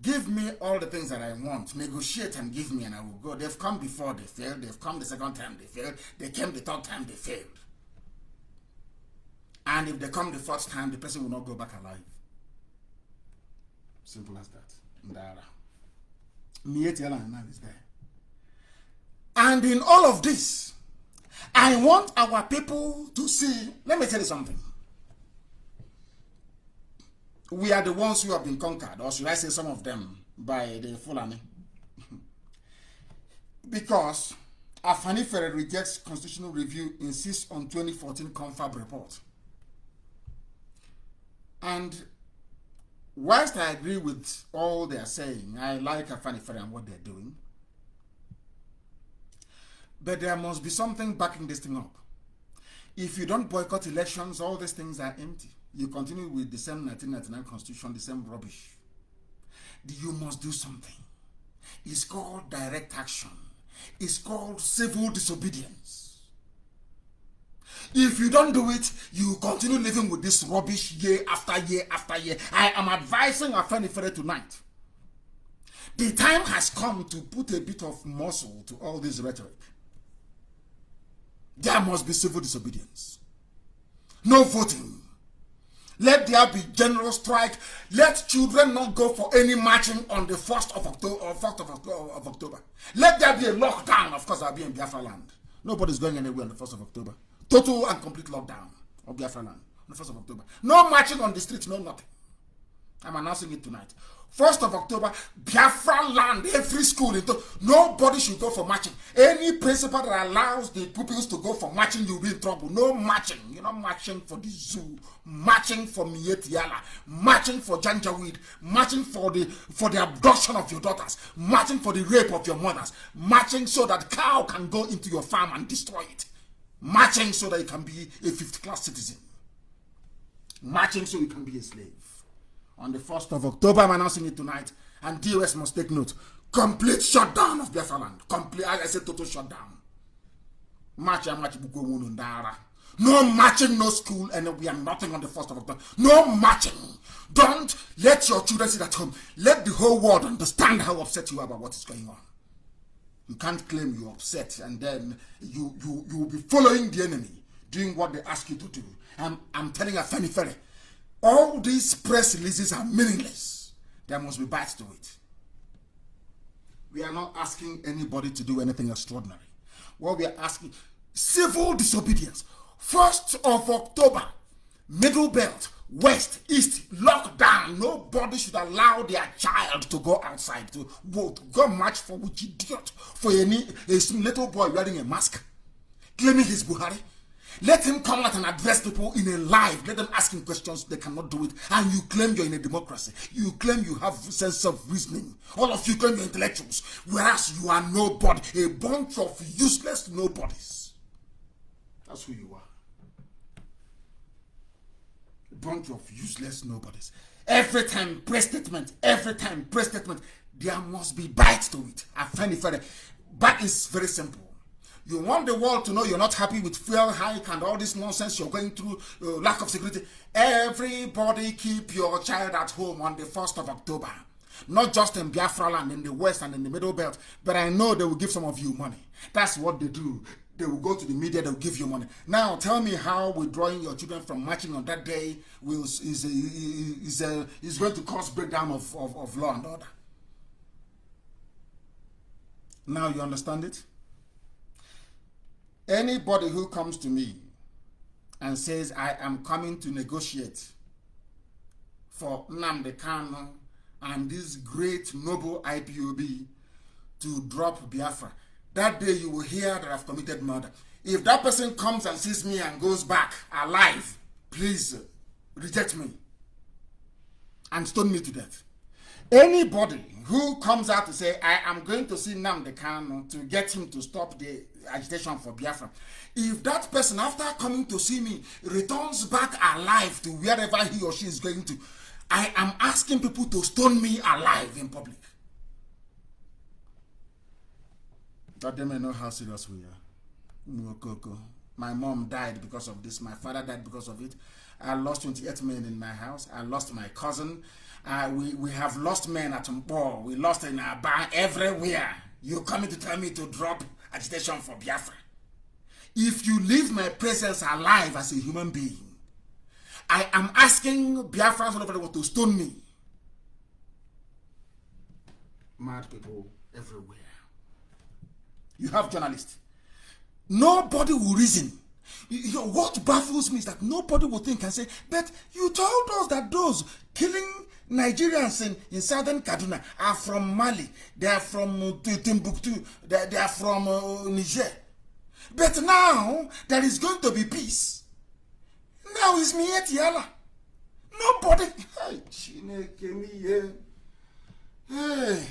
Give me all the things that I want. Negotiate and give me and I will go. They've come before, they failed. They've come the second time, they failed. They came the third time, they failed. And if they come the fourth time, the person will not go back alive. Simple as that. Ndara. Is there. And in all of this, I want our people to see, let me tell you something. We are the ones who have been conquered, or should I say some of them, by the Fulani. Because Afani Ferrer rejects constitutional review, insists on 2014 confab report. And whilst I agree with all they are saying, I like Afani Ferrer and what they're doing, but there must be something backing this thing up. If you don't boycott elections, all these things are empty. You continue with the same 1999 constitution, the same rubbish. You must do something. It's called direct action. It's called civil disobedience. If you don't do it, you continue living with this rubbish year after year after year. I am advising Afeni Ferre tonight. The time has come to put a bit of muscle to all this rhetoric. There must be civil disobedience. No voting. Let there be general strike. Let children not go for any marching on the 1st of October or 4th of October. Let there be a lockdown. Of course, I'll be in Biafra land. Nobody's going anywhere on the 1st of October. Total and complete lockdown of Biafra land on the 1st of October. No marching on the streets, no nothing. I'm announcing it tonight. 1st of October, Biafra land, every school. Nobody should go for marching. Any principal that allows the pupils to go for marching, you'll be in trouble. No marching. You're not marching for the zoo. Marching for Mietiala. Marching for Janjaweed. Marching for the abduction of your daughters. Marching for the rape of your mothers. Marching so that cow can go into your farm and destroy it. Marching so that you can be a 5th-class citizen. Marching so you can be a slave. On the 1st of October, I'm announcing it tonight, and DOS must take note. Complete shutdown of Biafra land. Complete, I said total shutdown. March. No marching, no school, and we are nothing on the 1st of October. No marching. Don't let your children sit at home. Let the whole world understand how upset you are about what is going on. You can't claim you're upset, and then you will be following the enemy, doing what they ask you to do. I'm telling you, Afeni Ferre, all these press releases are meaningless. There must be bites to it. We are not asking anybody to do anything extraordinary. What we are asking, civil disobedience. 1st of October, Middle Belt, West, East, lockdown. Nobody should allow their child to go outside to vote. Go march for which idiot? For a little boy wearing a mask, claiming he's Buhari. Let him come out and address people in a live. Let them ask him questions. They cannot do it. And you claim you're in a democracy. You claim you have sense of reasoning. All of you claim you're intellectuals. Whereas you are nobody. A bunch of useless nobodies. That's who you are. A bunch of useless nobodies. Every time press statement. There must be bites to it. Afeni Ferre. That is very simple. You want the world to know you're not happy with fuel hike and all this nonsense you're going through, lack of security. Everybody keep your child at home on the 1st of October. Not just in Biafra land, in the West and in the Middle Belt, but I know they will give some of you money. That's what they do. They will go to the media, they will give you money. Now, tell me how withdrawing your children from marching on that day is going to cause breakdown of law and order. Now you understand it? Anybody who comes to me and says, I am coming to negotiate for Nnamdi Kanu and this great noble IPOB to drop Biafra, that day you will hear that I've committed murder. If that person comes and sees me and goes back alive, please reject me and stone me to death. Anybody who comes out to say, I am going to see Nnamdi Kanu to get him to stop the agitation for Biafra, if that person, after coming to see me, returns back alive to wherever he or she is going to, I am asking people to stone me alive in public. That they may know how serious we are. My mom died because of this. My father died because of it. I lost 28 men in my house. I lost my cousin. We have lost men at Mpo. We lost in Aba, everywhere. You're coming to tell me to drop agitation for Biafra. If you leave my presence alive as a human being, I am asking Biafrans all over the world to stone me. Mad people everywhere. You have journalists. Nobody will reason. What baffles me is that nobody will think and say, but you told us that those killing Nigerians in southern Kaduna are from Mali, they are from Timbuktu, they are from Niger. But now there is going to be peace. Now is Mietiala. Nobody. Hey,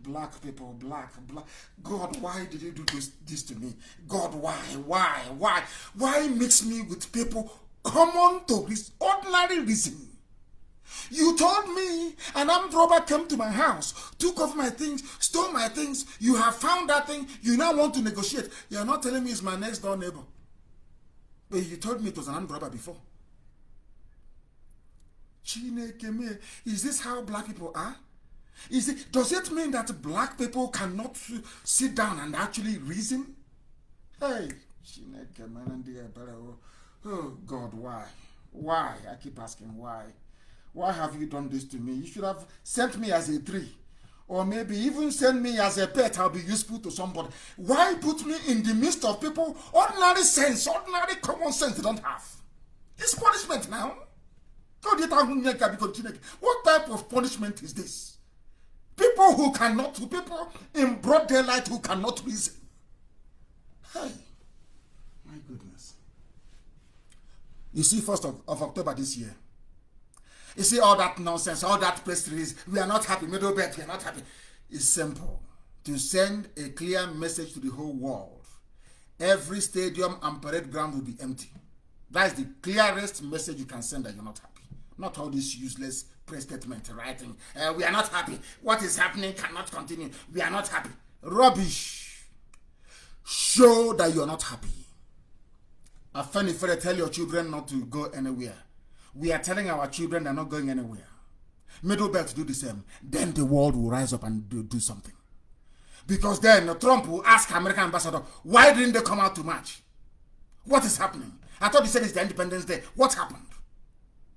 black people, black. God, why did you do this to me? God, why? Why mix me with people common to this ordinary reason? You told me an armed robber came to my house, took off my things, stole my things. You have found that thing. You now want to negotiate. You are not telling me it's my next door neighbor. But you told me it was an armed robber before. Is this how black people are? Does it mean that black people cannot sit down and actually reason? Hey, oh God, why? Why? I keep asking why. Why have you done this to me? You should have sent me as a tree. Or maybe even send me as a pet. I'll be useful to somebody. Why put me in the midst of people ordinary sense, ordinary common sense they don't have? It's punishment now. What type of punishment is this? People in broad daylight who cannot reason. Hey, my goodness. You see, 1st of October this year, you see all that nonsense, all that press release, we are not happy, middle belt, we are not happy. It's simple. To send a clear message to the whole world, every stadium and parade ground will be empty. That's the clearest message you can send that you're not happy. Not all this useless press statement writing. We are not happy. What is happening cannot continue. We are not happy. Rubbish. Show that you are not happy. Afenifere, tell your children not to go anywhere. We are telling our children they're not going anywhere. Middle belt do the same. Then the world will rise up and do something. Because then Trump will ask American ambassador, why didn't they come out to march? What is happening? I thought you said it's the Independence Day. What happened?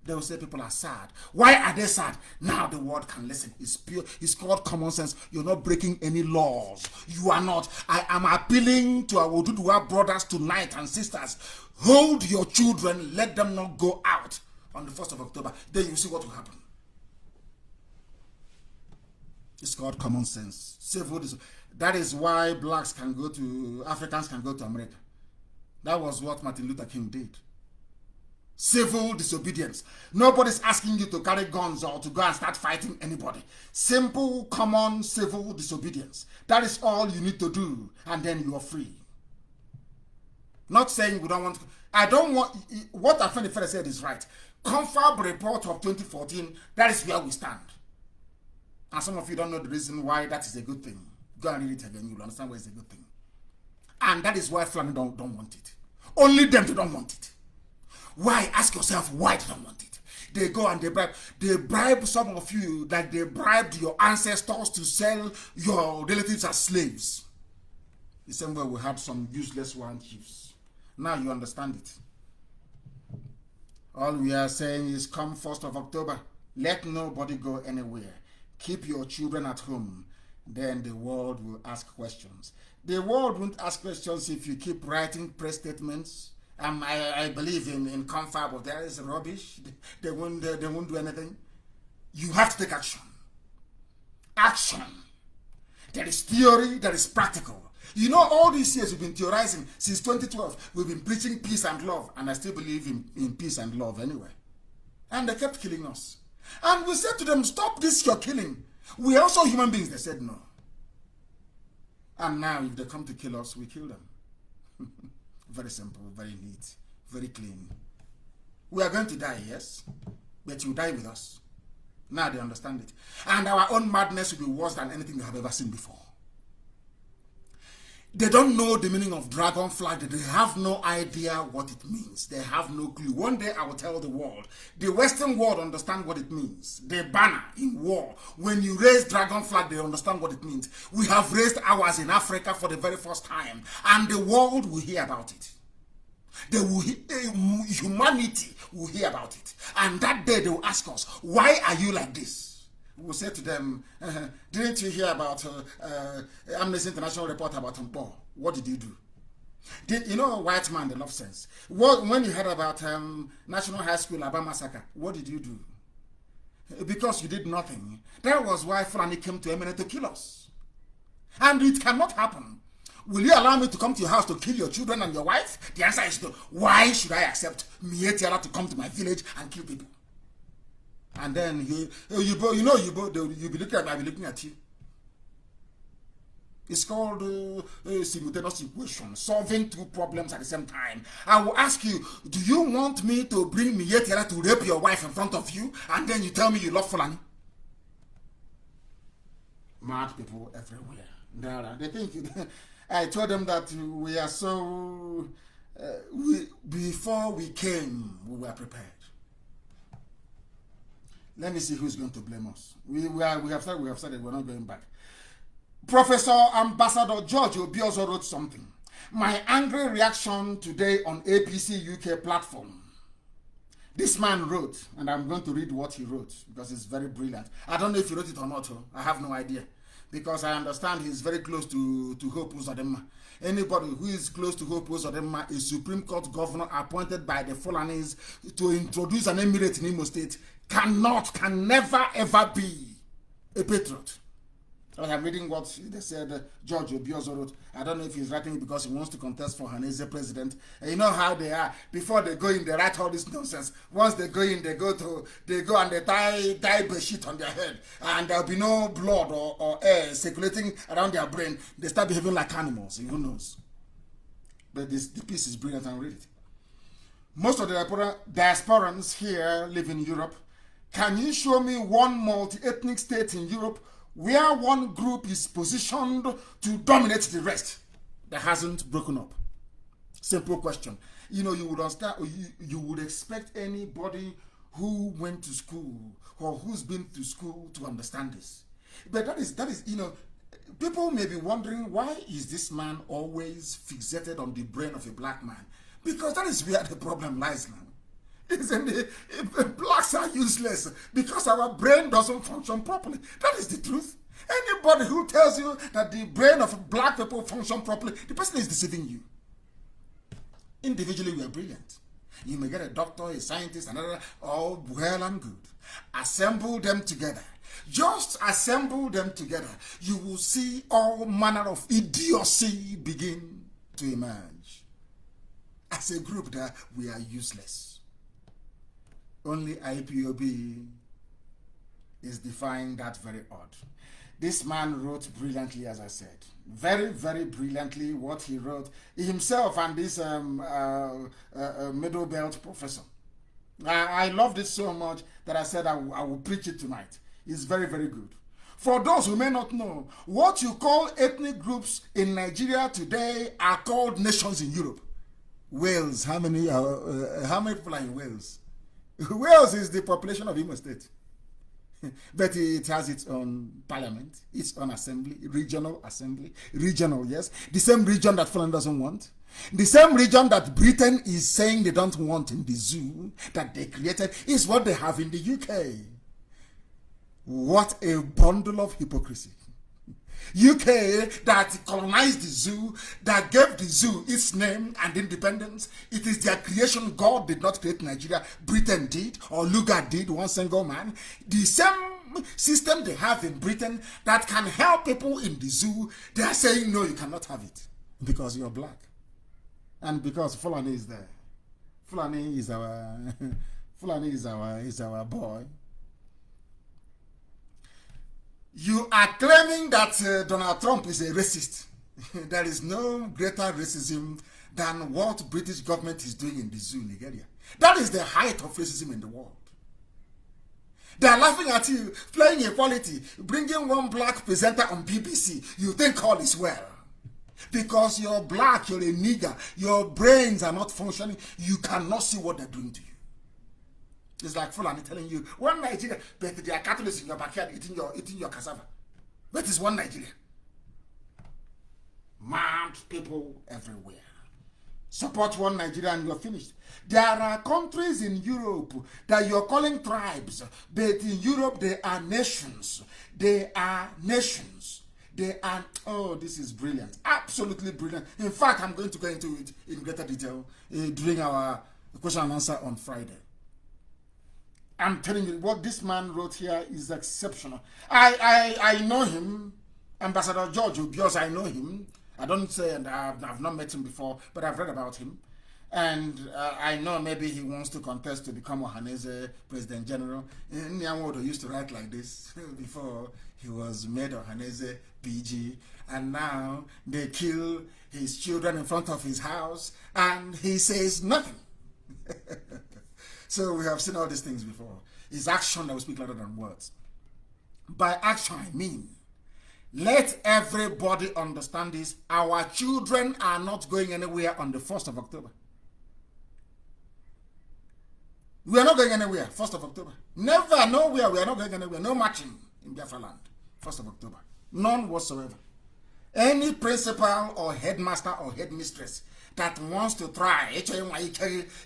They will say people are sad. Why are they sad? Now the world can listen. It's pure. It's called common sense. You're not breaking any laws. You are not. I am appealing to our Oduduwa brothers tonight and sisters. Hold your children. Let them not go out on the 1st of October. Then you see what will happen. It's called common sense. Civil. That is why blacks can go to, Africans can go to America. That was what Martin Luther King did. Civil disobedience. Nobody's asking you to carry guns or to go and start fighting anybody. Simple, common, civil disobedience. That is all you need to do, and then you are free. Not saying we don't want. I don't want. What Afenifere said is right. Confab report of 2014. That is where we stand. And some of you don't know the reason why that is a good thing. Go and read it again. You'll understand why it's a good thing. And that is why Fulani don't want it. Only them don't want it. Why? Ask yourself why they don't want it. They go and they bribe. They bribe some of you like they bribed your ancestors to sell your relatives as slaves. The same way we had some useless warrant chiefs. Now you understand it. All we are saying is come 1st of October. Let nobody go anywhere. Keep your children at home. Then the world will ask questions. The world won't ask questions if you keep writing press statements. I believe in confab, but there is rubbish. They won't do anything. You have to take action. Action. There is theory, there is practical. You know, all these years we've been theorizing since 2012. We've been preaching peace and love, and I still believe in peace and love anyway. And they kept killing us. And we said to them, stop this, you're killing. We are also human beings. They said no. And now if they come to kill us, we kill them. Very simple, very neat, very clean. We are going to die, yes, but you die with us. Now they understand it. And our own madness will be worse than anything they have ever seen before. They don't know the meaning of dragon flag. They have no idea what it means. They have no clue. One day I will tell the world. The Western world understand what it means. The banner in war. When you raise dragon flag, they understand what it means. We have raised ours in Africa for the very first time. And the world will hear about it. They will, humanity will hear about it. And that day they will ask us, why are you like this? We will say to them, didn't you hear about Amnesty International report about Mpo? What did you do? You know, white man, they love sense. When you heard about National High School Aba massacre, what did you do? Because you did nothing. That was why Fulani came to Emene to kill us. And it cannot happen. Will you allow me to come to your house to kill your children and your wife? The answer is no. Why should I accept Mietiala to come to my village and kill people? And then you'll be looking at me, I'll be looking at you. It's called simultaneous equation, solving two problems at the same time. I will ask you, do you want me to bring Mietiala to rape your wife in front of you, and then you tell me you love Fulani? Mad people everywhere. They think I told them that we are so. Before we came, we were prepared. Let me see who's going to blame us. We have said we're not going back. Professor Ambassador George Obiozo wrote something. My angry reaction today on APC UK platform. This man wrote, and I'm going to read what he wrote because it's very brilliant. I don't know if he wrote it or not. I have no idea. Because I understand he's very close to Hope Uzodinma. Anybody who is close to Hope Uzodinma is Supreme Court governor appointed by the Fulanis to introduce an emirate in Imo State can never, ever be a patriot. I'm reading what they said George Obiozo wrote. I don't know if he's writing it because he wants to contest for Hanese president. And you know how they are. Before they go in, they write all this nonsense. Once they go in, they go and they tie bedsheet on their head. And there'll be no blood or air circulating around their brain. They start behaving like animals. Who knows? But the piece is brilliant, and read it. Most of the diasporans here live in Europe. Can you show me one multi-ethnic state in Europe where one group is positioned to dominate the rest that hasn't broken up? Simple question. You know, you would understand, you would expect anybody who went to school or who's been to school to understand this. But that is, you know, people may be wondering, why is this man always fixated on the brain of a black man? Because that is where the problem lies now. Blacks are useless because our brain doesn't function properly. That is the truth. Anybody who tells you that the brain of black people function properly, the person is deceiving you. Individually, we are brilliant. You may get a doctor, a scientist, another, all well and good. Assemble them together. Just assemble them together. You will see all manner of idiocy begin to emerge. As a group, that we are useless. Only IPOB is defying that very odd. This man wrote brilliantly, as I said. Very, very brilliantly what he wrote himself and this middle belt professor. I loved it so much that I said I will preach it tonight. It's very, very good. For those who may not know, what you call ethnic groups in Nigeria today are called nations in Europe. Wales, how many people are in Wales? Wales is the population of Imo State. But it has its own parliament, its own assembly, regional, yes. The same region that Fulham doesn't want. The same region that Britain is saying they don't want in the zoo that they created is what they have in the UK. What a bundle of hypocrisy. UK that colonized the zoo, that gave the zoo its name and independence. It is their creation. God did not create Nigeria. Britain did, or Lugard did, one single man. The same system they have in Britain that can help people in the zoo, they are saying, no, you cannot have it because you're black. And because Fulani is there. Fulani is our boy. You are claiming that Donald Trump is a racist. There is no greater racism than what British government is doing in the zoo in Nigeria. That is the height of racism in the world. They are laughing at you, playing equality, bringing one black presenter on BBC. You think all is well. Because you're black, you're a nigger, your brains are not functioning, you cannot see what they're doing to you. It's like Fulani telling you, one Nigeria, but there are Catholics in your backyard eating your cassava. That is one Nigeria. Mad people everywhere. Support one Nigeria and you're finished. There are countries in Europe that you're calling tribes, but in Europe they are nations. They are nations. They are, oh, this is brilliant. Absolutely brilliant. In fact, I'm going to go into it in greater detail during our question and answer on Friday. I'm telling you, what this man wrote here is exceptional. I know him, Ambassador George Ubios, I know him. I don't say, and I've not met him before, but I've read about him. And I know maybe he wants to contest to become Ohaneze President General. Nyamodo used to write like this before he was made Ohaneze PG. And now they kill his children in front of his house and he says nothing. So we have seen all these things before. It's action that will speak louder than words. By action, I mean, let everybody understand this. Our children are not going anywhere on the 1st of October. We are not going anywhere, 1st of October. Never, nowhere, we are not going anywhere. No marching in Biafra land, 1st of October. None whatsoever. Any principal or headmaster or headmistress that wants to try,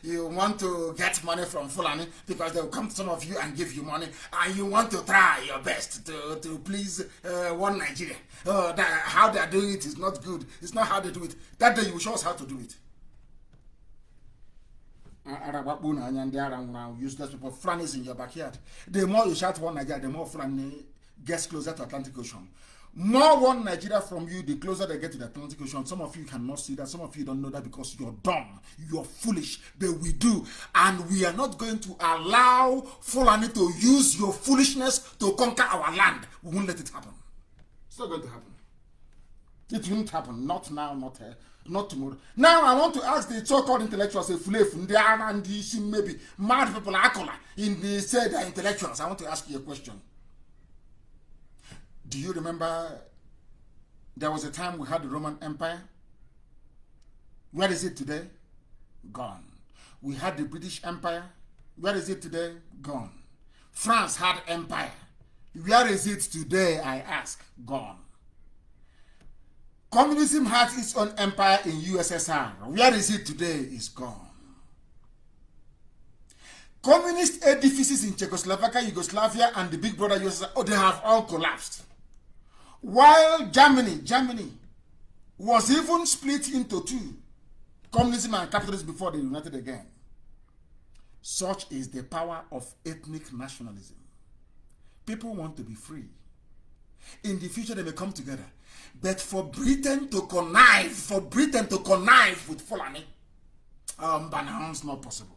you want to get money from Fulani because they will come to some of you and give you money, and you want to try your best to please one Nigeria. How they are doing it is not good. It's not how they do it. That day you will show us how to do it. Useless people, Fulani is in your backyard. The more you shout one Nigeria, the more Fulani gets closer to Atlantic Ocean. More one Nigeria from you, the closer they get to the Atlantic Ocean. Some of you cannot see that. Some of you don't know that because you're dumb. You're foolish. But we do. And we are not going to allow Fulani to use your foolishness to conquer our land. We won't let it happen. It's not going to happen. It won't happen. Not now, not tomorrow. Now I want to ask the so-called intellectuals, maybe mad people in the say they're intellectuals. I want to ask you a question. Do you remember there was a time we had the Roman Empire? Where is it today? Gone. We had the British Empire. Where is it today? Gone. France had empire. Where is it today, I ask? Gone. Communism had its own empire in USSR. Where is it today? It's gone. Communist edifices in Czechoslovakia, Yugoslavia, and the big brother USSR, they have all collapsed. While Germany was even split into two, communism and capitalism, before they united again. Such is the power of ethnic nationalism. People want to be free. In the future, they may come together. But for Britain to connive with Fulani, it's not possible.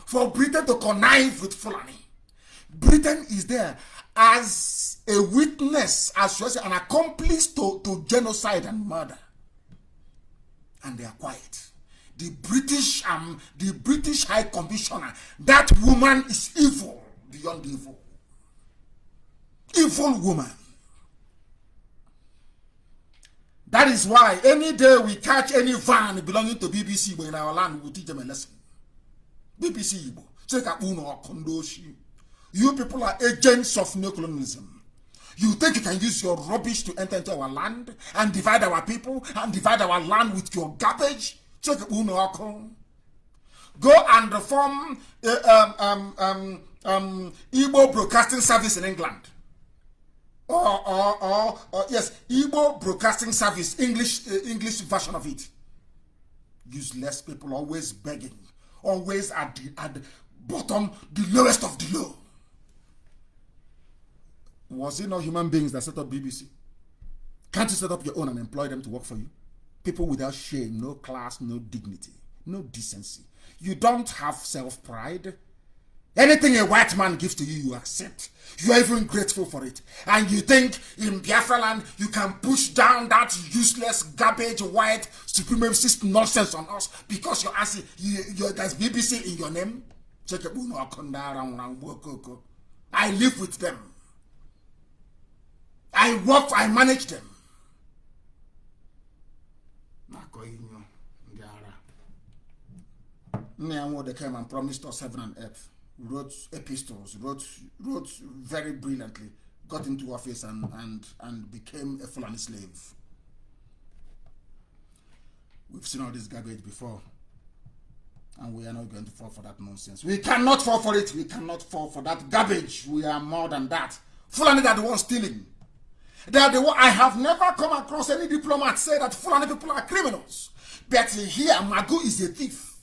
For Britain to connive with Fulani, Britain is there as a witness, as an accomplice to genocide and murder. And they are quiet. The British High Commissioner, that woman is evil beyond evil. Evil woman. That is why any day we catch any van belonging to BBC in our land, we will teach them a lesson. BBC Igbo. You people are agents of neocolonialism. You think you can use your rubbish to enter into our land and divide our people and divide our land with your garbage? Go and reform Igbo Broadcasting Service in England. Or yes, Igbo Broadcasting Service, English version of it. Useless people, always begging, always at the bottom, the lowest of the low. Was it not human beings that set up BBC? Can't you set up your own and employ them to work for you? People without shame, no class, no dignity, no decency. You don't have self-pride. Anything a white man gives to you, you accept. You are even grateful for it. And you think in Biafra land, you can push down that useless, garbage, white, supremacist nonsense on us because you're asking, there's BBC in your name? I live with them. I work, I manage them. They came and promised us heaven and earth. Wrote epistles, wrote very brilliantly, got into office and became a Fulani slave. We've seen all this garbage before. And we are not going to fall for that nonsense. We cannot fall for it. We cannot fall for that garbage. We are more than that. Fulani are the ones stealing. They are the one. I have never come across any diplomat say that Fulani people are criminals. But here, Magu is a thief.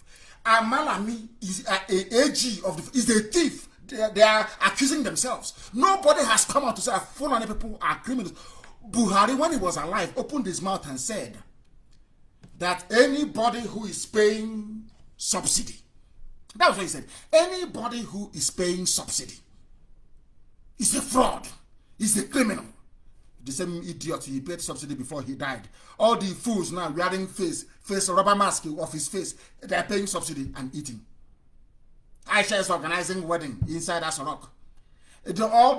Malami is a AG is a thief. They are accusing themselves. Nobody has come out to say Fulani people are criminals. Buhari, when he was alive, opened his mouth and said that anybody who is paying subsidy, that was what he said, anybody who is paying subsidy is a fraud, is a criminal. The same idiot, he paid subsidy before he died. All the fools now wearing face rubber mask of his face, they are paying subsidy and eating. Aisha is organizing wedding inside Asorok. All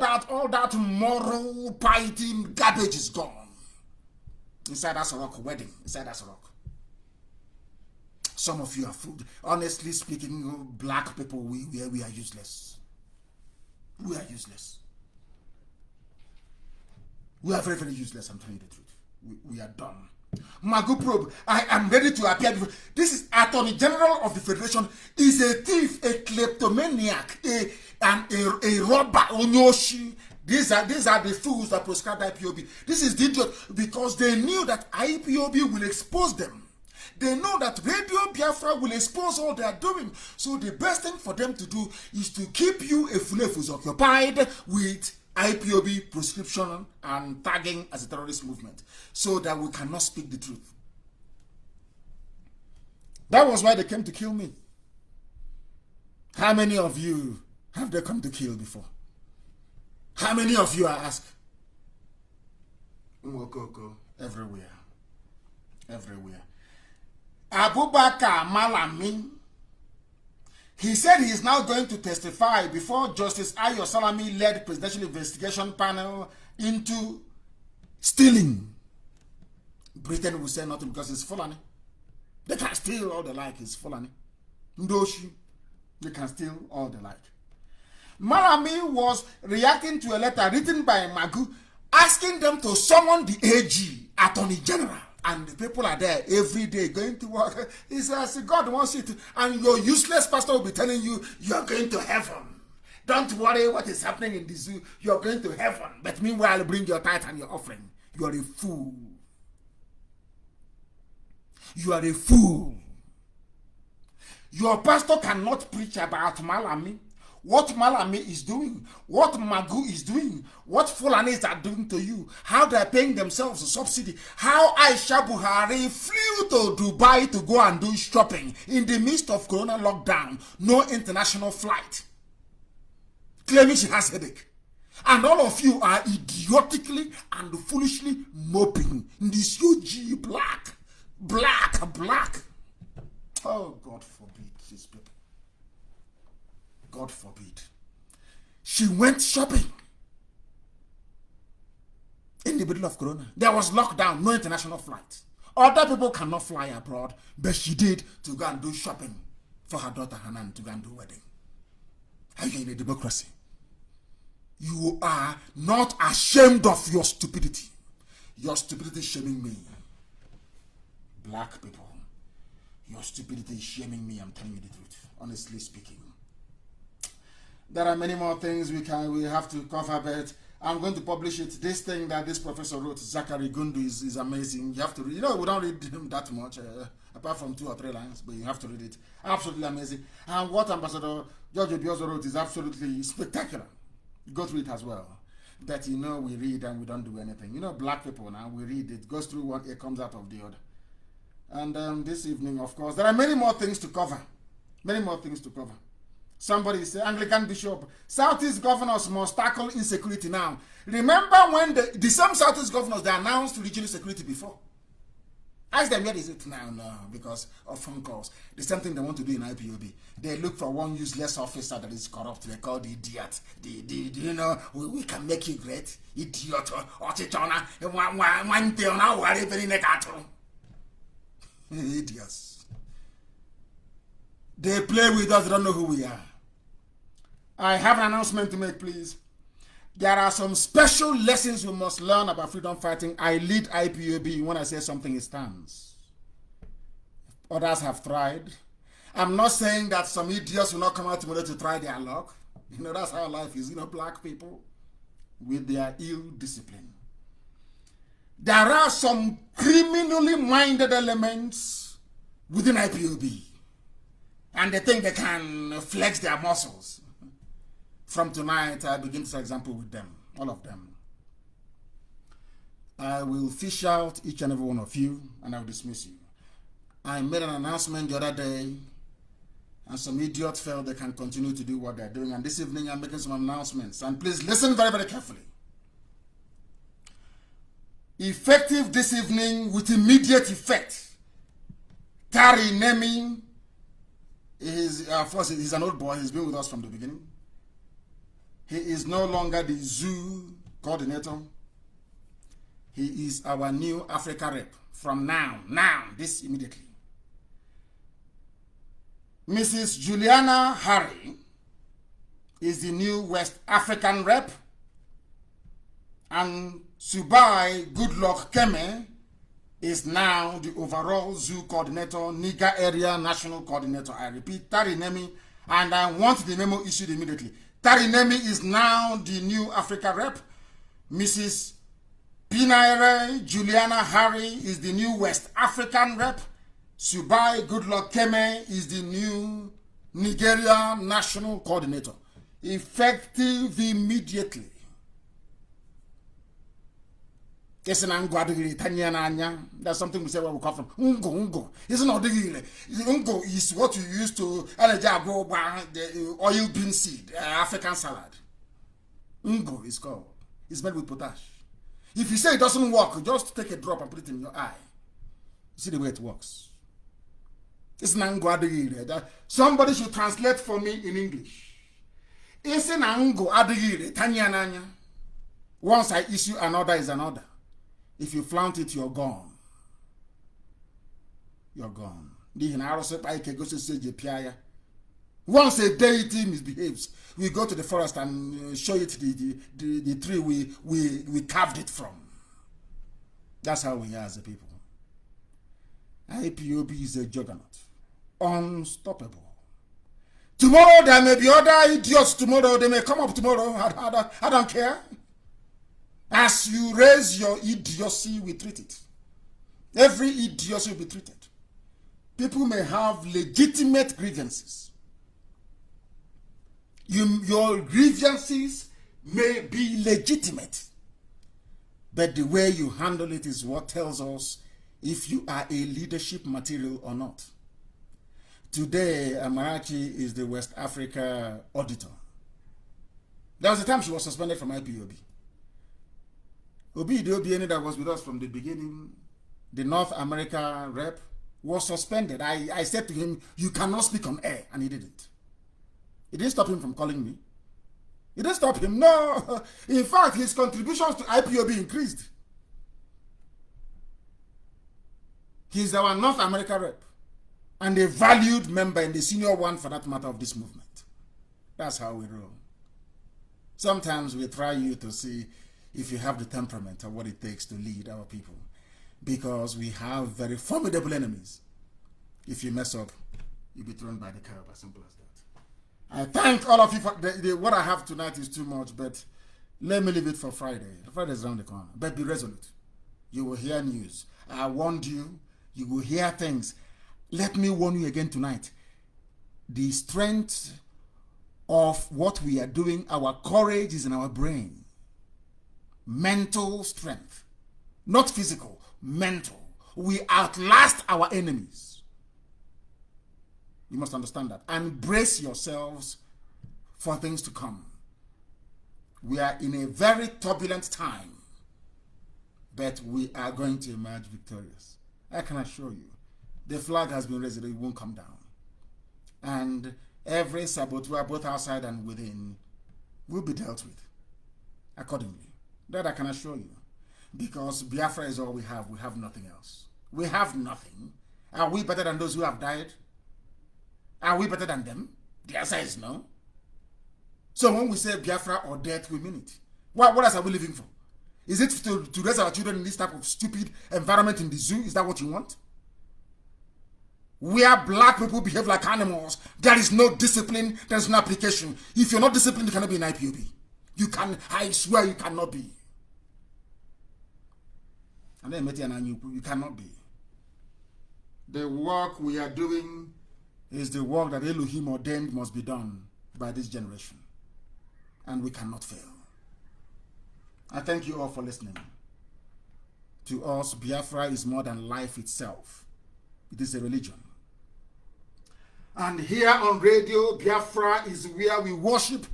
that moral piety garbage is gone. Inside Asorok wedding, inside Asorok. Some of you are food. Honestly speaking, black people, we are useless. We are useless. We are very, very useless, I'm telling you the truth. We are done. Magu Probe, I am ready to appear before. This is Attorney General of the Federation, is a thief, a kleptomaniac, a robber, onyoshi. These are the fools that prescribed IPOB. This is the idiot because they knew that IPOB will expose them. They know that Radio Biafra will expose all they are doing. So the best thing for them to do is to keep you Efulefus occupied with IPOB prescription and tagging as a terrorist movement so that we cannot speak the truth. That was why they came to kill me. How many of you have they come to kill before? How many of you are asked? Everywhere. Everywhere. Abubakar Malami, he said he is now going to testify before Justice Ayo Salami-led presidential investigation panel into stealing. Britain will say nothing because it's Fulani. They can steal all they like, it's Fulani. Ndoshi, they can steal all they like. Malami was reacting to a letter written by Magu asking them to summon the AG, Attorney General. And the people are there every day going to work. He says, God wants you to, and your useless pastor will be telling you, you're going to heaven. Don't worry what is happening in the zoo. You're going to heaven. But meanwhile, bring your tithe and your offering. You are a fool. You are a fool. Your pastor cannot preach about Malami. What Malami is doing, what Magu is doing, what Fulanis are doing to you, how they are paying themselves a subsidy, how Aisha Buhari flew to Dubai to go and do shopping in the midst of Corona lockdown, no international flight, claiming she has headache. And all of you are idiotically and foolishly moping in this huge black. Oh, God forbid these people. God forbid. She went shopping in the middle of Corona. There was lockdown, no international flight. Other people cannot fly abroad, but she did to go and do shopping for her daughter Hanan to go and do wedding. Are you in a democracy? You are not ashamed of your stupidity. Your stupidity is shaming me. Black people, your stupidity is shaming me. I'm telling you the truth, honestly speaking. There are many more things we have to cover, but I'm going to publish it. This thing that this professor wrote, Zachary Gundu, is amazing. You have to read. You know, we don't read him that much, apart from 2 or 3 lines, but you have to read it. Absolutely amazing. And what Ambassador George Obiozo wrote is absolutely spectacular. Go through it as well. But you know, we read and we don't do anything. You know, black people now, we read, it goes through one, it comes out of the other. And this evening, of course, there are many more things to cover. Many more things to cover. Somebody said, Anglican Bishop, Southeast governors must tackle insecurity now. Remember when the same Southeast governors, they announced regional security before? Ask them, where is it now? No, because of phone calls. The same thing they want to do in IPOB. They look for one useless officer that is corrupt. They call the idiot. You know, we can make you great. Idiot. Idiots. They play with us, they don't know who we are. I have an announcement to make, please. There are some special lessons we must learn about freedom fighting. I lead IPOB. When I say something, it stands. Others have tried. I'm not saying that some idiots will not come out tomorrow to try their luck. You know, that's how life is. You know, black people with their ill discipline. There are some criminally minded elements within IPOB. And they think they can flex their muscles. From tonight, I begin to set example with them, all of them. I will fish out each and every one of you, and I will dismiss you. I made an announcement the other day, and some idiot felt they can continue to do what they're doing. And this evening, I'm making some announcements. And please listen very, very carefully. Effective this evening, with immediate effect, Tari Nemi is, first, he's an old boy. He's been with us from the beginning. He is no longer the zoo coordinator. He is our new Africa rep from now, this immediately. Mrs. Juliana Harry is the new West African rep, and Subai Goodluck Keme is now the overall zoo coordinator, Niger area national coordinator. I repeat, Tarinemi, and I want the memo issued immediately. Tarinemi is now the new Africa rep. Mrs. Pinaire Juliana Harry is the new West African rep. Subai Goodluck Keme is the new Nigeria national coordinator. Effective immediately. That's something we say where we come from. Ungo. It's not the ungo is what you use to the oil bean seed, African salad. Ungo is called. It's made with potash. If you say it doesn't work, just take a drop and put it in your eye. You see the way it works. It's nango. Somebody should translate for me in English. It's an ango adigire tanyananya. Once I issue an order is an order. If you flaunt it, you're gone. You're gone. Once a deity misbehaves, we go to the forest and show it the tree we carved it from. That's how we are as a people. IPOB is a juggernaut. Unstoppable. Tomorrow there may be other idiots tomorrow. They may come up tomorrow. I don't care. As you raise your idiocy, we treat it. Every idiocy will be treated. People may have legitimate grievances. Your grievances may be legitimate. But the way you handle it is what tells us if you are a leadership material or not. Today, Amarachi is the West Africa auditor. There was a time she was suspended from IPOB. Obi Obieni that was with us from the beginning, the North America rep, was suspended. I said to him, you cannot speak on air, and he didn't. It didn't stop him from calling me. It didn't stop him, no. In fact, his contributions to IPOB increased. He's our North America rep, and a valued member and the senior one, for that matter, of this movement. That's how we roll. Sometimes we try you to see if you have the temperament of what it takes to lead our people, because we have very formidable enemies. If you mess up, you'll be thrown by the curb, as simple as that. I thank all of you for what I have tonight is too much, but let me leave it for Friday. Friday is around the corner, but be resolute. You will hear news. I warned you. You will hear things. Let me warn you again tonight. The strength of what we are doing, our courage is in our brain. Mental strength, not physical, mental. We outlast our enemies. You must understand that. And brace yourselves for things to come. We are in a very turbulent time, but we are going to emerge victorious. I can assure you. The flag has been raised, it won't come down. And every saboteur, both outside and within, will be dealt with accordingly. That I can assure you. Because Biafra is all we have nothing else. We have nothing. Are we better than those who have died? Are we better than them? The answer is no. So when we say Biafra or death, we mean it. What else are we living for? Is it to raise our children in this type of stupid environment in the zoo? Is that what you want? where black people behave like animals, there is no discipline, there is no application. If you're not disciplined, you cannot be in IPOB. You can, I swear you cannot be. And then you cannot be. The work we are doing is the work that Elohim ordained must be done by this generation. And we cannot fail. I thank you all for listening. To us, Biafra is more than life itself. It is a religion. And here on radio, Biafra is where we worship,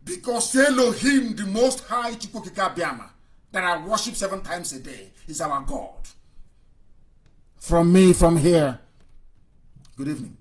because Elohim, the Most High Chukwukika Biama, that I worship 7 times a day, is our God. From me, from here, good evening.